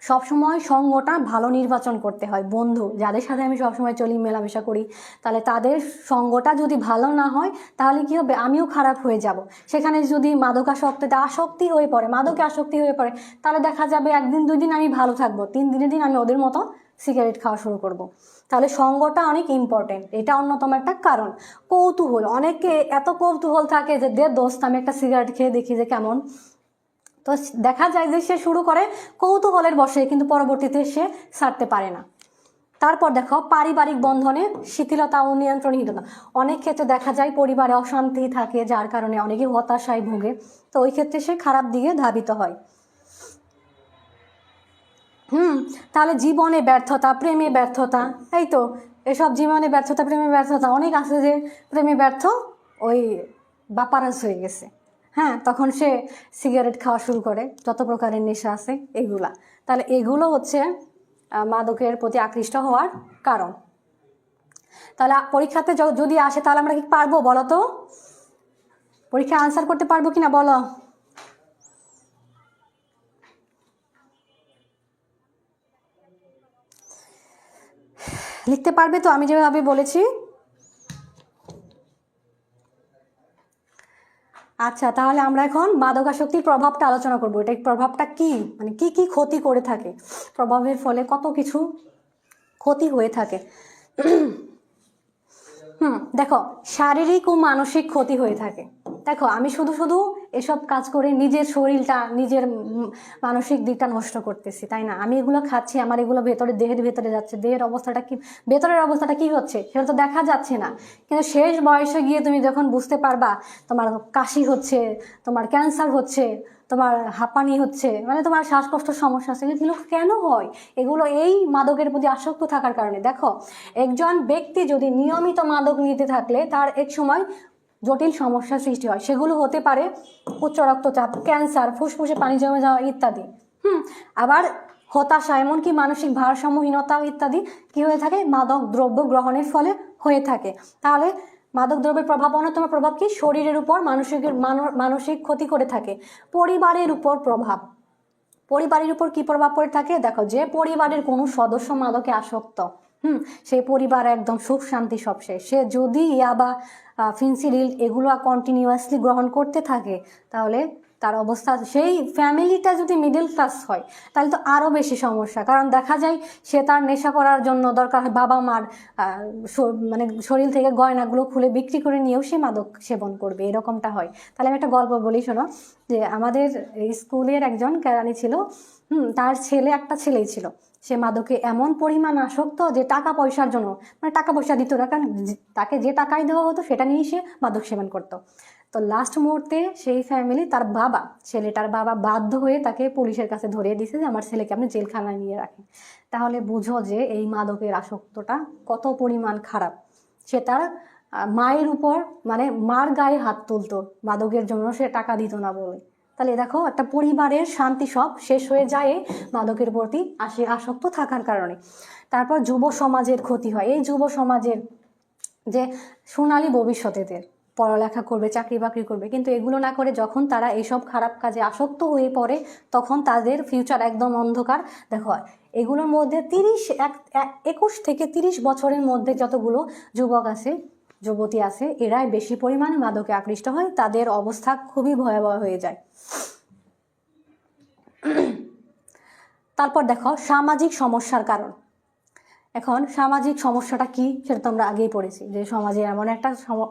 সবসময় সঙ্গটা ভালো নির্বাচন করতে হয়। বন্ধু যাদের সাথে আমি সবসময় চলি, মেলামেশা করি, তাহলে তাদের সঙ্গটা যদি ভালো না হয় তাহলে কি হবে, আমিও খারাপ হয়ে যাব। সেখানে যদি মাদকে আসক্তি হয়ে পড়ে, তাহলে দেখা যাবে একদিন দুই দিন আমি ভালো থাকবো, তিন দিনের দিন আমি ওদের মতো সিগারেট খাওয়া শুরু করব। তাহলে সঙ্গটা অনেক ইম্পর্টেন্ট, এটা অন্যতম একটা কারণ। কৌতূহল, অনেকে এত কৌতূহল থাকে যে দোস্ত আমি একটা সিগারেট খেয়ে দেখি যে কেমন। তো দেখা যায় যে সে শুরু করে কৌতূহলের বশে, কিন্তু পরবর্তীতে সে ছাড়তে পারে না। তারপর দেখো, পারিবারিক বন্ধনে শিথিলতা ও নিয়ন্ত্রণহীনতা। অনেক ক্ষেত্রে দেখা যায় পরিবারে অশান্তি থাকে, যার কারণে অনেকে হতাশায় ভোগে। তো ওই ক্ষেত্রে সে খারাপ দিকে ধাবিত হয়। তাহলে জীবনে ব্যর্থতা, প্রেমে ব্যর্থতা, এই তো এসব জীবনে ব্যর্থতা, প্রেমে ব্যর্থতা। অনেক আছে যে প্রেমে ব্যর্থ, ওই বাপারাজ হয়ে গেছে, তখন সে সিগারেট খাওয়া শুরু করে, যত প্রকারের নেশা আছে এগুলা। তাহলে এগুলো হচ্ছে মাদকের প্রতি আকৃষ্ট হওয়ার কারণ। তাহলে পরীক্ষাতে যদি আসে, তাহলে আমরা কি পারবো বলো তো? পরীক্ষা আনসার করতে পারবো কিনা বলো? লিখতে পারবে তো আমি যেভাবে বলেছি? আচ্ছা, তাহলে আমরা এখন মাদকাসক্তির প্রভাবটা আলোচনা করবো। এটা প্রভাবটা কি, মানে কি কি ক্ষতি করে থাকে, প্রভাবের ফলে কত কিছু ক্ষতি হয়ে থাকে। দেখো, শারীরিক ও মানসিক ক্ষতি হয়ে থাকে। দেখো, আমি শুধু শুধু এসব কাজ করে নিজের শরীরটা, নিজের মানসিক দিকটা নষ্ট করতেছি, তাই না? আমি এগুলো খাচ্ছি, আমার এগুলো দেহের ভেতরে যাচ্ছে, দেহের অবস্থাটা কি, ভেতরের অবস্থাটা কি হচ্ছে সেটা তো দেখা যাচ্ছে না। কিন্তু শেষ বয়সে গিয়ে তুমি যখন বুঝতে পারবা তোমার কাশি হচ্ছে, তোমার ক্যান্সার হচ্ছে, তোমার হাঁপানি হচ্ছে, মানে তোমার শ্বাসকষ্টের সমস্যা আছে, এগুলো কেন হয়? এগুলো এই মাদকের প্রতি আসক্ত থাকার কারণে। দেখো, একজন ব্যক্তি যদি নিয়মিত মাদক নিতে থাকলে তার এক সময় জটিল সমস্যার সৃষ্টি হয়। সেগুলো হতে পারে উচ্চ রক্তচাপ, ক্যান্সার, ফুসফুসে পানি জমে যাওয়া ইত্যাদি। আবার হতাশা, এমনকি মানসিক ভারসাম্যহীনতা ইত্যাদি কি হয়ে থাকে, মাদক দ্রব্য গ্রহণের ফলে হয়ে থাকে। তাহলে মাদক দ্রব্যের প্রভাব, অন্যতম প্রভাব কি, শরীরের উপর মানসিক ক্ষতি করে থাকে। পরিবারের উপর প্রভাব, পরিবারের উপর কি প্রভাব পড়ে থাকে? দেখো, যে পরিবারের কোনো সদস্য মাদকে আসক্ত, সেই পরিবার একদম সুখ শান্তি সব শেষ। সে যদি ইয়াবা, ফেনসিডিল এগুলো কন্টিনিউয়াসলি গ্রহণ করতে থাকে, তাহলে তার অবস্থা, সেই ফ্যামিলিটা যদি মিডল ক্লাস হয় তাহলে তো আরও বেশি সমস্যা। কারণ দেখা যায় সে তার নেশা করার জন্য দরকার হয় বাবা মার মানে শরীর থেকে গয়নাগুলো খুলে বিক্রি করে নিয়েও সে মাদক সেবন করবে, এরকমটা হয়। তাহলে আমি একটা গল্প বলি, শোনো। যে আমাদের স্কুলের একজন কেরানি ছিল, তার একটা ছেলেই ছিল। সে মাদকে এমন পরিমাণ আসক্ত যে টাকা পয়সার জন্য, মানে টাকা পয়সা দিত না, কারণ তাকে যে টাকাই দেওয়া হতো সেটা নিয়েই সে মাদক সেবন করতো। তো লাস্ট মুহূর্তে সেই ফ্যামিলি, তার বাবা, ছেলেটার বাবা বাধ্য হয়ে তাকে পুলিশের কাছে ধরিয়ে দিয়েছে যে আমার ছেলেকে আপনি জেলখানায় নিয়ে রাখেন। তাহলে বুঝো যে এই মাদকের আসক্তটা কত পরিমাণ খারাপ। সে তার মায়ের উপর, মানে মার গায়ে হাত তুলতো মাদকের জন্য, সে টাকা দিত না বলে। তাহলে দেখো, একটা পরিবারের শান্তি সব শেষ হয়ে যায় মাদকের প্রতি আসক্ত থাকার কারণে। তারপর যুব সমাজের ক্ষতি হয়। এই যুব সমাজের যে সোনালী ভবিষ্যতেদের পড়ালেখা করবে, চাকরি বাকরি করবে, কিন্তু এগুলো না করে যখন তারা এইসব খারাপ কাজে আসক্ত হয়ে পড়ে তখন তাদের ফিউচার একদম অন্ধকার। দেখো, এগুলোর মধ্যে 21 থেকে 30 বছরের মধ্যে যতগুলো যুবক আছে, যুবতী আছে, এরাই বেশি পরিমাণে মাদকে আকৃষ্ট হয়, তাদের অবস্থা খুবই ভয়াবহ হয়ে যায়। তারপর দেখো সামাজিক সমস্যার কারণ। এখন সামাজিক সমস্যাটা কি সেটা তো আমরা আগেই পড়েছি, যে সমাজে এমন একটা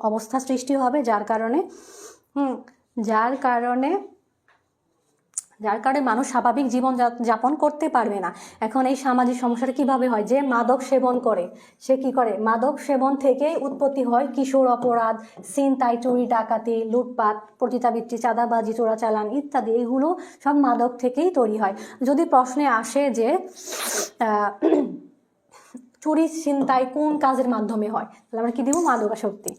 অবস্থা সৃষ্টি হবে যার কারণে মানুষ স্বাভাবিক জীবন যাপন করতে পারবে না। এখন এই সামাজিক সমস্যাটা কিভাবে হয়? যে মাদক সেবন করে, সে কি করে? মাদক সেবন থেকেই উৎপত্তি হয় কিশোর অপরাধ, ছিনতাই, চুরি, ডাকাতি, লুটপাট, পতিতাবৃত্তি, চাঁদাবাজি, চোরাচালান ইত্যাদি, এগুলো সব মাদক থেকেই তৈরি হয়। যদি প্রশ্নে আসে যে চুরি ছিনতাই কোন কাজের মাধ্যমে হয়, তাহলে আমরা কি দিব? মাদকাসক্তি।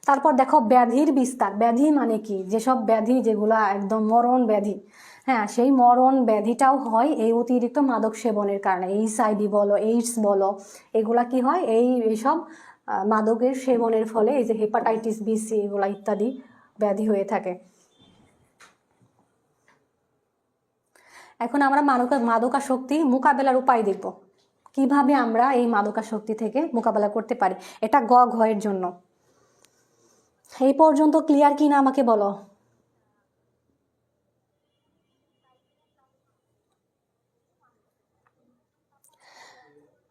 তারপর দেখো ব্যাধির বিস্তার। ব্যাধি মানে কি? যেসব ব্যাধি যেগুলা একদম মরণ ব্যাধি, হ্যাঁ, সেই মরণ ব্যাধিটাও হয় এই অতিরিক্ত মাদক সেবনের কারণে। HIV বলো, এইডস বলো, এগুলা কি হয়? এইসব মাদকের সেবনের ফলে, এই যে হেপাটাইটিস B, C এগুলা ইত্যাদি ব্যাধি হয়ে থাকে। এখন আমরা মাদকাসক্তি মোকাবেলার উপায় দেখব, কিভাবে আমরা এই মাদকাসক্তি থেকে মোকাবেলা করতে পারি। এটা ঘয়ের জন্য। এই পর্যন্ত ক্লিয়ার কি না আমাকে বলো।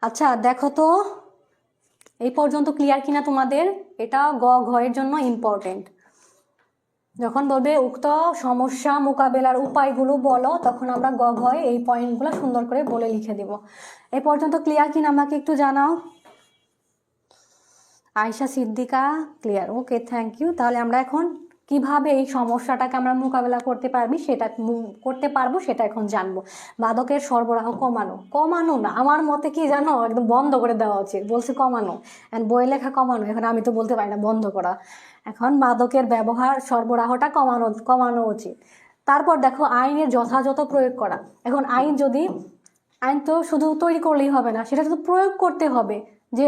আচ্ছা দেখো তো এই পর্যন্ত ক্লিয়ার কিনা তোমাদের। এটা ঘয়ের জন্য ইম্পর্টেন্ট। যখন বলবে উক্ত সমস্যা মোকাবেলার উপায়গুলো বলো, তখন আমরা ঘয়ে এই পয়েন্টগুলো সুন্দর করে বলে লিখে দিব। এই পর্যন্ত ক্লিয়ার কিনা আমাকে একটু জানাও। Ayesha Siddika clear, okay, thank you. তাহলে আমরা এখন কিভাবে এই সমস্যাটাকে আমরা মোকাবেলা করতে পারবো সেটা এখন জানবো। মাদকের সরবরাহ কমানো না, আমার মতে কি জানো, একদম বন্ধ করে দেওয়া উচিত। বলছি কমানো, বই লেখা কমানো, এখন আমি তো বলতে পারি না বন্ধ করা। এখন মাদকের সরবরাহটা কমানো উচিত। তারপর দেখো আইনের যথাযথ প্রয়োগ করা। এখন আইন তো শুধু তৈরি করলেই হবে না, সেটা তো প্রয়োগ করতে হবে। যে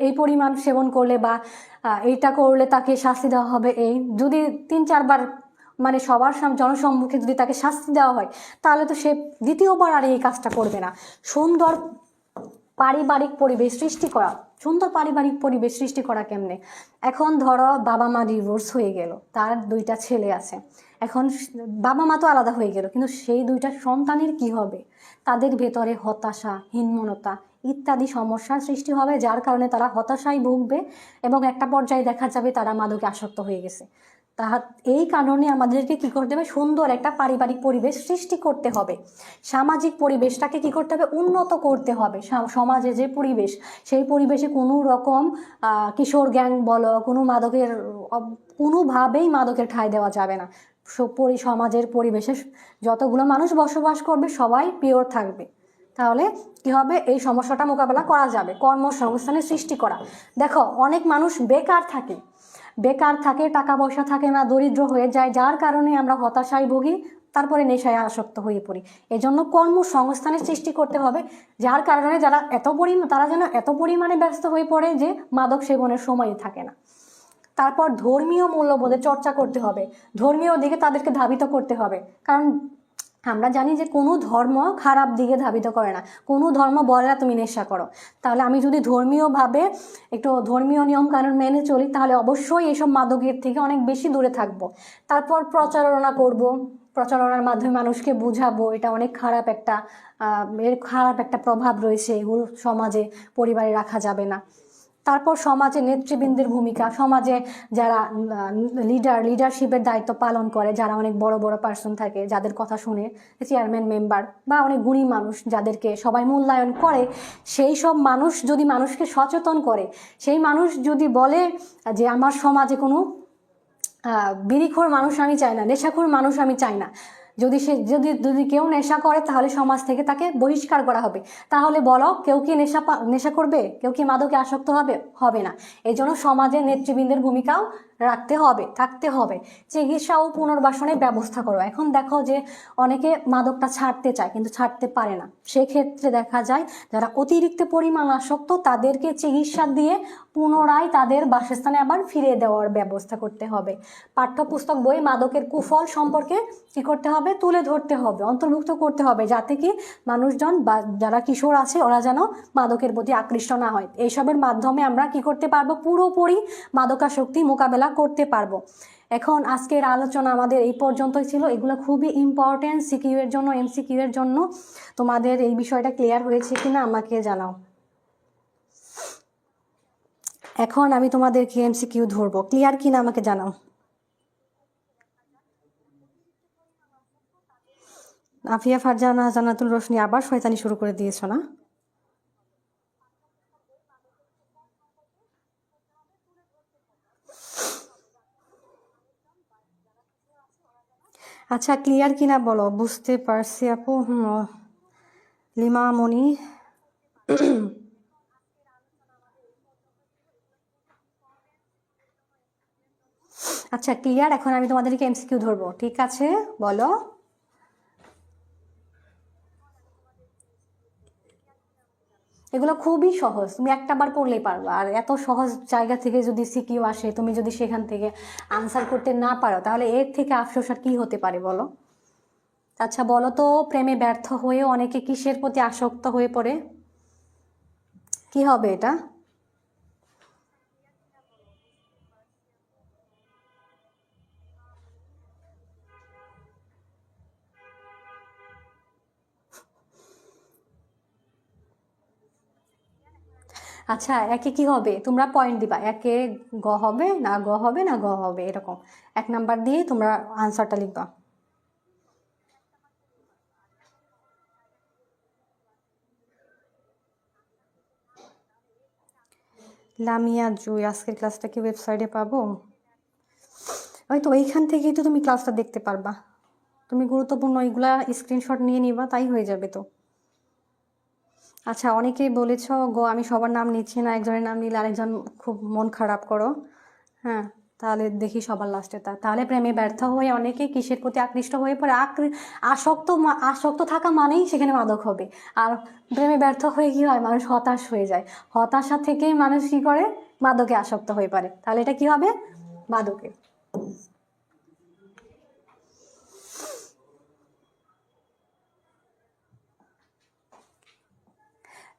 এই পরিমাণ সেবন করলে বা এইটা করলে তাকে শাস্তি দেওয়া হবে। এই যদি 3-4 বার, মানে সবার জনসম্মুখে যদি তাকে শাস্তি দেওয়া হয়, তাহলে তো সে দ্বিতীয়বার আর এই কাজটা করবে না। সুন্দর পারিবারিক পরিবেশ সৃষ্টি করা কেমনে? এখন ধরো বাবা মা ডিভোর্স হয়ে গেল, তার 2টা ছেলে আছে। এখন বাবা মা তো আলাদা হয়ে গেল, কিন্তু সেই 2টা সন্তানের কি হবে? তাদের ভেতরে হতাশা, হীনমন্যতা ইত্যাদি সমস্যার সৃষ্টি হবে, যার কারণে তারা হতাশায় ভুগবে এবং একটা পর্যায়ে দেখা যাবে তারা মাদকে আসক্ত হয়ে গেছে। এই কারণে আমাদেরকে কি করতে হবে? সুন্দর একটা পারিবারিক পরিবেশ সৃষ্টি করতে হবে। সামাজিক পরিবেশটাকে কি করতে হবে? উন্নত করতে হবে। সমাজে যে পরিবেশ, সেই পরিবেশে কোনো রকম কিশোর গ্যাং বলো, কোনোভাবেই মাদকের ঠাঁই দেওয়া যাবে না। সমাজের পরিবেশে যতগুলো মানুষ বসবাস করবে সবাই পিওর থাকবে। তাহলে কি হবে? এই সমস্যাটা মোকাবেলা করা যাবে। কর্মসংস্থানের সৃষ্টি করা। দেখো অনেক মানুষ বেকার থাকে, টাকা পয়সা থাকে না, দরিদ্র হয়ে যায়, যার কারণে আমরা হতাশায় ভুগি, তারপরে নেশায় আসক্ত হয়ে পড়ি। এজন্য কর্মসংস্থানের সৃষ্টি করতে হবে, যার কারণে তারা যেন এত পরিমাণে ব্যস্ত হয়ে পড়ে যে মাদক সেবনের সময়ই থাকে না। তারপর ধর্মীয় মূল্যবোধের চর্চা করতে হবে, ধর্মীয় দিকে তাদেরকে ধাবিত করতে হবে। কারণ আমরা জানি যে কোনো ধর্ম খারাপ দিকে ধাবিত করে না, কোনো ধর্ম বলে না তুমি নেশা করো। তাহলে আমি যদি ধর্মীয়ভাবে একটু ধর্মীয় নিয়ম কানুন মেনে চলি, তাহলে অবশ্যই এইসব মাদকের থেকে অনেক বেশি দূরে থাকবো। তারপর প্রচারণার মাধ্যমে মানুষকে বুঝাবো এটা অনেক খারাপ একটা প্রভাব রয়েছে, এগুলো সমাজে পরিবারে রাখা যাবে না। তারপর সমাজে নেতৃবৃন্দের ভূমিকা, সমাজে যারা লিডারশিপের দায়িত্ব পালন করে, যারা অনেক বড় বড় পার্সন থাকে, যাদের কথা শুনে চেয়ারম্যান মেম্বার বা অনেক গুণী মানুষ যাদেরকে সবাই মূল্যায়ন করে, সেই সব মানুষ যদি মানুষকে সচেতন করে, সেই মানুষ যদি বলে যে আমার সমাজে কোনো বিড়িখোর মানুষ আমি চাই না, নেশাখোর মানুষ আমি চাই না, যদি কেউ নেশা করে তাহলে সমাজ থেকে তাকে বহিষ্কার করা হবে, তাহলে বলো কেউ কি নেশা করবে? কেউ কি মাদকে আসক্ত হবে? হবে না। এই জন্য সমাজের নেতৃবৃন্দের ভূমিকাও থাকতে হবে। চিকিৎসা ও পুনর্বাসনের ব্যবস্থা করো। এখন দেখো যে অনেকে মাদকটা ছাড়তে চায় কিন্তু ছাড়তে পারে না, সেক্ষেত্রে দেখা যায় যারা অতিরিক্ত পরিমাণ আসক্ত তাদেরকে চিকিৎসা দিয়ে পুনরায় তাদের বাসস্থানে আবার ফিরিয়ে দেওয়ার ব্যবস্থা করতে হবে। পাঠ্যপুস্তক বই মাদকের কুফল সম্পর্কে কি করতে হবে? তুলে ধরতে হবে, অন্তর্ভুক্ত করতে হবে, যাতে কি মানুষজন বা যারা কিশোর আছে ওরা যেন মাদকের প্রতি আকৃষ্ট না হয়। এইসবের মাধ্যমে আমরা কি করতে পারবো? পুরোপুরি মাদকাসক্তি মোকাবেলা করতে পারবো। এখন আজকের আলোচনা আমাদের এই পর্যন্তই ছিল। এগুলো খুবই ইম্পর্টেন্ট সিকিউ এর জন্য, এমসিকিউ এর জন্য। তোমাদের এই বিষয়টা ক্লিয়ার হয়েছে কিনা আমাকে জানাও। এখন আমি তোমাদেরকে এমসিকিউ ধরবো, ক্লিয়ার কিনা আমাকে জানাও। আফিয়া ফারজানা জান্নাতুল রোশনি আবার শয়তানি শুরু করে দিয়েছো না? আচ্ছা ক্লিয়ার কিনা বলো, বুঝতে পারছি আপু। লিমা মনি আচ্ছা ক্লিয়ার। এখন আমি তোমাদেরকে এমসিকিউ ধরবো, ঠিক আছে? বলো। এগুলো খুবই সহজ, তুমি একটা বার পড়লেই পারবা। আর এত সহজ জায়গা থেকে যদি সিকিউ আসে, তুমি যদি সেখান থেকে আনসার করতে না পারো, তাহলে এর থেকে আফসোস আর কি হতে পারে বলো? আচ্ছা বলো তো, প্রেমে ব্যর্থ হয়ে অনেকে কিসের প্রতি আসক্ত হয়ে পড়ে? কি হবে এটা? আচ্ছা একে কি হবে? তোমরা পয়েন্ট দিবা, একে গ হবে না গ হবে না গ হবে, এরকম 1 নাম্বার দিয়ে তোমরা আনসারটা লিখবা। লামিয়া জুই, আজকের ক্লাসটা কি ওয়েবসাইটে পাবো? ওই তো ওইখান থেকেই তো তুমি ক্লাসটা দেখতে পারবা। তুমি গুরুত্বপূর্ণ ওইগুলা স্ক্রিনশট নিয়ে নিবা, তাই হয়ে যাবে তো। আচ্ছা অনেকেই বলেছ গো আমি সবার নাম নিচ্ছি না, একজনের নাম নিলে আরেকজন খুব মন খারাপ করো। হ্যাঁ, তাহলে দেখি সবার লাস্টে তাহলে প্রেমে ব্যর্থ হয়ে অনেকে কিসের প্রতি আকৃষ্ট হয়ে পড়ে? আসক্ত থাকা মানেই সেখানে মাদক হবে। আর প্রেমে ব্যর্থ হয়ে কি হয়? মানুষ হতাশ হয়ে যায়। হতাশা থেকেই মানুষ কি করে? মাদকে আসক্ত হয়ে পারে। তাহলে এটা কি হবে? মাদকে।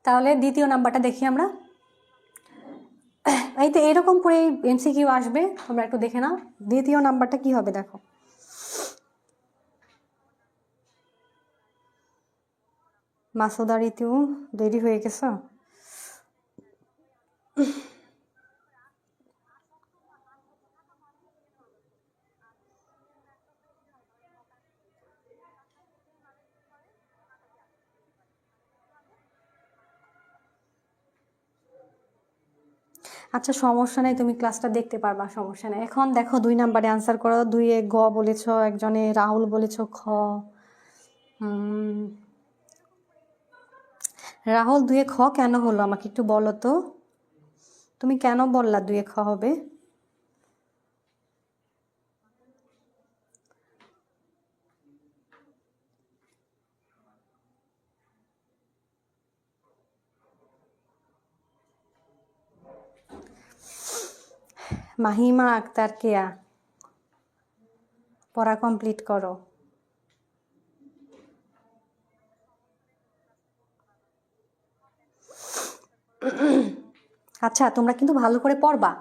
তাহলে দ্বিতীয় নাম্বারটা দেখি আমরা। এই তো এরকম করে এমসিকিউ আসবে, তোমরা একটু দেখে নাও। দ্বিতীয় নাম্বারটা কি হবে দেখো। মাসুদা ঋতু, দেরি হয়ে গেছে। আচ্ছা সমস্যা নেই, তুমি ক্লাসটা দেখতে পারবা, সমস্যা নেই। এখন দেখো 2 নাম্বারে আনসার করো। 2-এ গ বলেছ, একজনে রাহুল বলেছ খ। রাহুল 2-এ খ কেন হলো আমাকে একটু বলো তো। তুমি কেন বললা 2-এ খ হবে? মাহিমা আক্তার কেয়া, পড়া কমপ্লিট করো। আচ্ছা তোমরা কিন্তু ভালো করে পড়বা।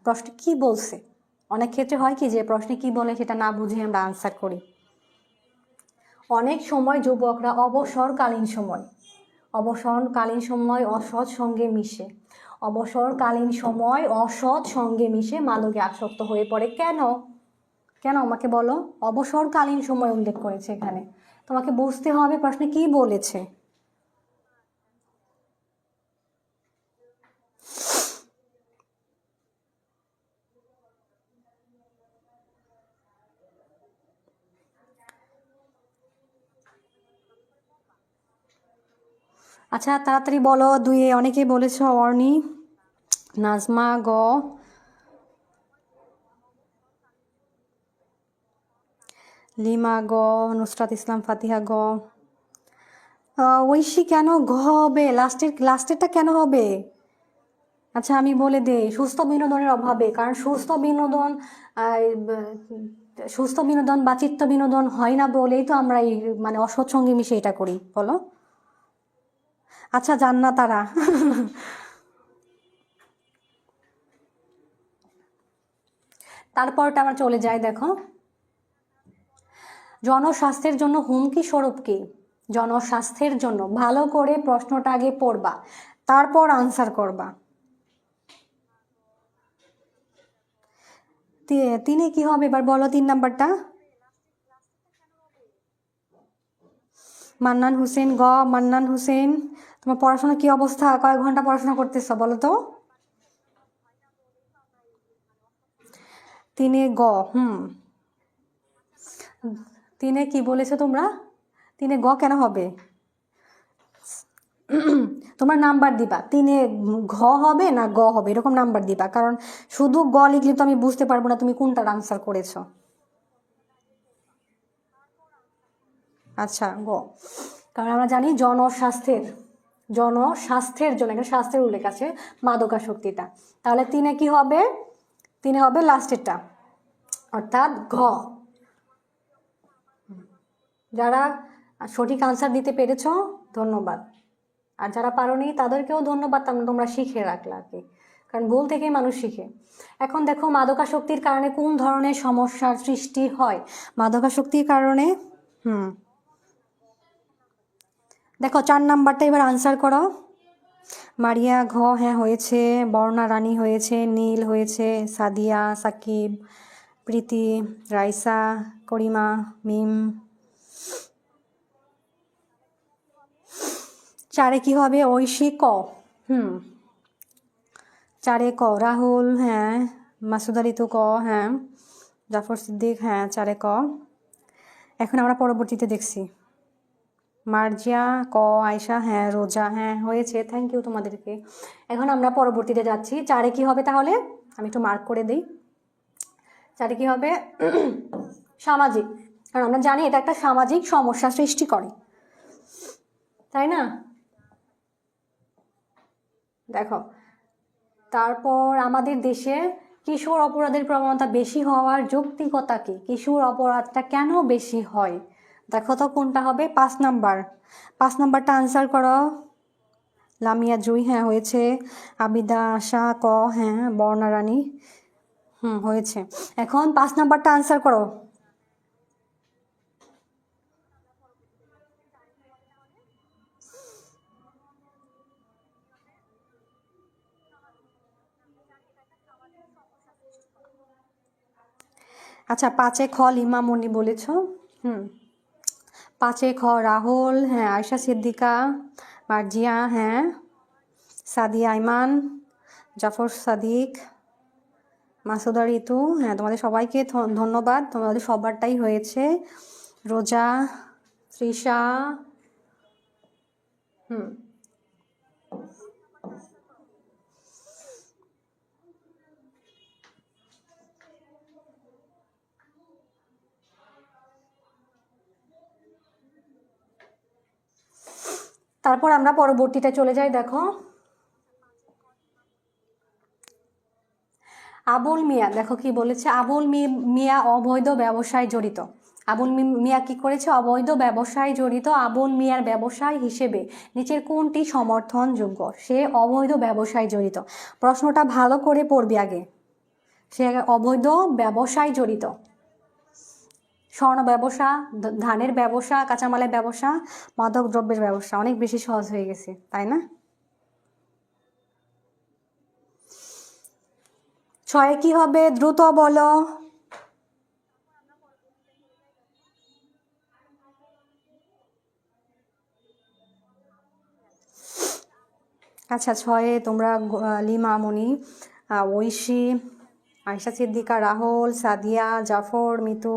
প্রশ্নে কি বলছে, অনেক ক্ষেত্রে হয় কি যে প্রশ্নে কি বলে সেটা না বুঝে আমরা আনসার করি। অনেক সময় যুবকরা অবসরকালীন সময় অবসরকালীন সময় অসৎ সঙ্গে মিশে, অবসরকালীন সময় অসৎ সঙ্গে মিশে মাদকে আসক্ত হয়ে পড়ে। কেন কেন আমাকে বলো? অবসরকালীন সময় উল্লেখ করেছে এখানে, তোমাকে বুঝতে হবে প্রশ্নে কি বলেছে। আচ্ছা তাড়াতাড়ি বলো, দুইয়ে অনেকেই বলেছ। অর্নি, নাজমা গ, লিমা গ, নুসরাত ইসলাম ফাতিহা গ। ঐশী কেন ঘ হবে? লাস্টেরটা কেন হবে? আচ্ছা আমি বলে দেই, সুস্থ বিনোদনের অভাবে। কারণ সুস্থ বিনোদন বা চিত্ত বিনোদন হয় না বলেই তো আমরা এই মানে অসৎ সঙ্গে মিশে এটা করি, বলো। আচ্ছা জান না তারা। তারপরটা আমরা চলে যাই, দেখো জনস্বাস্থ্যের জন্য হুমকি স্বরূপ কি? জনস্বাস্থ্যের জন্য, ভালো করে প্রশ্নটা আগে পড়বা, তারপর আনসার করবা। তিনে কি হবে এবার বলো, 3 নাম্বারটা। মান্নান হোসেন গ। মান্নান হোসেন, তোমার পড়াশোনা কি অবস্থা? কয়েক ঘন্টা পড়াশোনা করতেছ বলো তো? 3 গ। তিনে কি বলেছো তোমরা? 3 গ কেন হবে? তোমরা নাম্বার দিবা, 3 ঘ হবে না গ হবে, এরকম নাম্বার দিবা। কারণ শুধু গ লিখলে তো আমি বুঝতে পারবো না তুমি কোনটার আনসার করেছো। আচ্ছা গ, কারণ আমরা জানি জনস্বাস্থ্যের জন্য, একটা স্বাস্থ্যের উল্লেখ আছে মাদকাসক্তিটা। তাহলে 3 কি হবে? 3 হবে লাস্টেরটা, অর্থাৎ ঘ। যারা সঠিক আনসার দিতে পেরেছ ধন্যবাদ, আর যারা পারোনি তাদেরকেও ধন্যবাদ, তোমরা শিখে রাখলা আর কি। কারণ ভুল থেকেই মানুষ শিখে। এখন দেখো মাদকাসক্তির কারণে কোন ধরনের সমস্যার সৃষ্টি হয়? মাদকাসক্তির কারণে দেখো 4 নাম্বারটা এবার আনসার করো। মারিয়া ঘ হ্যাঁ হয়েছে, বর্ণা রানী হয়েছে, নীল হয়েছে, সাদিয়া, সাকিব, প্রীতি, রাইসা, করিমা, মিম। 4 কি হবে? ঐশী ক। 4 ক। রাহুল হ্যাঁ, মাসুদা ঋতু ক হ্যাঁ, জাফর সিদ্দিক হ্যাঁ, 4 ক। এখন আমরা পরবর্তীতে দেখছি। মার্জিয়া ক, আয়শা হ্যাঁ, রোজা হ্যাঁ হয়েছে, থ্যাংক ইউ তোমাদেরকে। এখন আমরা পরবর্তীতে যাচ্ছি। 4 কি হবে তাহলে? আমি একটু মার্ক করে দিই। 4 কি হবে? সামাজিক, কারণ আমরা জানি এটা একটা সামাজিক সমস্যা সৃষ্টি করে, তাই না? দেখো তারপর আমাদের দেশে কিশোর অপরাধের প্রবণতা বেশি হওয়ার যৌক্তিকতা কি? কিশোর অপরাধটা কেন বেশি হয়? দেখো তো কোনটা হবে। 5 নাম্বার, 5 নাম্বারটা আনসার করো। লামিয়া জুই হ্যাঁ হয়েছে, আবিদা আশা ক হ্যাঁ, বর্ণা রানী হয়েছে। এখন 5 নাম্বারটা আনসার করো। আচ্ছা 5 খ লিমা মনি বলেছ। 5 খ রাহুল হ্যাঁ, আয়শা সিদ্দিকা, মার্জিয়া হ্যাঁ, সাদিয়া আইমান, জাফর সাদিক, মাসুদা ঋতু হ্যাঁ, তোমাদের সবাইকে ধন্যবাদ, তোমাদের সবারটাই হয়েছে। রোজা, তৃষা তারপর আমরা পরবর্তীতে চলে যাই। দেখো আবুল মিয়া, দেখো কি বলেছে। আবুল মিয়া অবৈধ ব্যবসায় জড়িত। আবুল মিয়া কি করেছে? অবৈধ ব্যবসায় জড়িত। আবুল মিয়ার ব্যবসায় হিসেবে নিচের কোনটি সমর্থনযোগ্য? সে অবৈধ ব্যবসায় জড়িত। প্রশ্নটা ভালো করে পড়বি আগে। সে অবৈধ ব্যবসায় জড়িত, স্বর্ণ ব্যবসা, ধানের ব্যবসা, কাঁচামালের ব্যবসা, মাদক দ্রব্যের ব্যবসা অনেক বেশি সহজ হয়ে গেছে, তাই না? 6 কি হবে দ্রুত বলো। আচ্ছা, 6 তোমরা লিমা, মনি, ঐশী, আয়েশা সিদ্দিকা, রাহুল, সাদিয়া, জাফর, মিতু,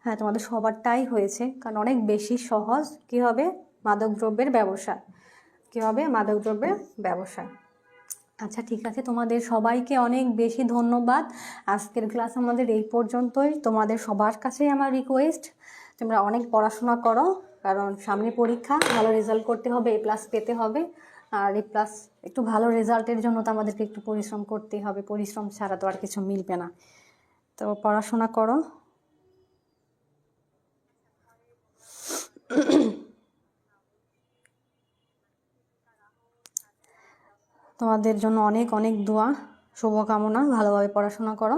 হ্যাঁ তোমাদের সবারটাই হয়েছে, কারণ অনেক বেশি সহজ। কি হবে? মাদকদ্রব্যের ব্যবসা। কি হবে? মাদকদ্রব্যের ব্যবসা। আচ্ছা ঠিক আছে, তোমাদের সবাইকে অনেক বেশি ধন্যবাদ। আজকের ক্লাস আমাদের এই পর্যন্তই। তোমাদের সবার কাছেই আমার রিকোয়েস্ট, তোমরা অনেক পড়াশোনা করো, কারণ সামনে পরীক্ষা, ভালো রেজাল্ট করতে হবে, A+ পেতে হবে। আর A+ একটু ভালো রেজাল্টের জন্য তো আমাদেরকে একটু পরিশ্রম করতেই হবে, পরিশ্রম ছাড়া তো আর কিছু মিলবে না। তো পড়াশোনা করো। তোমাদের জন্য অনেক অনেক দোয়া, শুভকামনা, ভালোভাবে পড়াশোনা করো।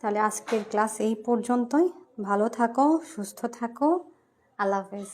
তাহলে আজকের ক্লাস এই পর্যন্তই। ভালো থাকো, সুস্থ থাকো, আল্লাহ হাফেজ।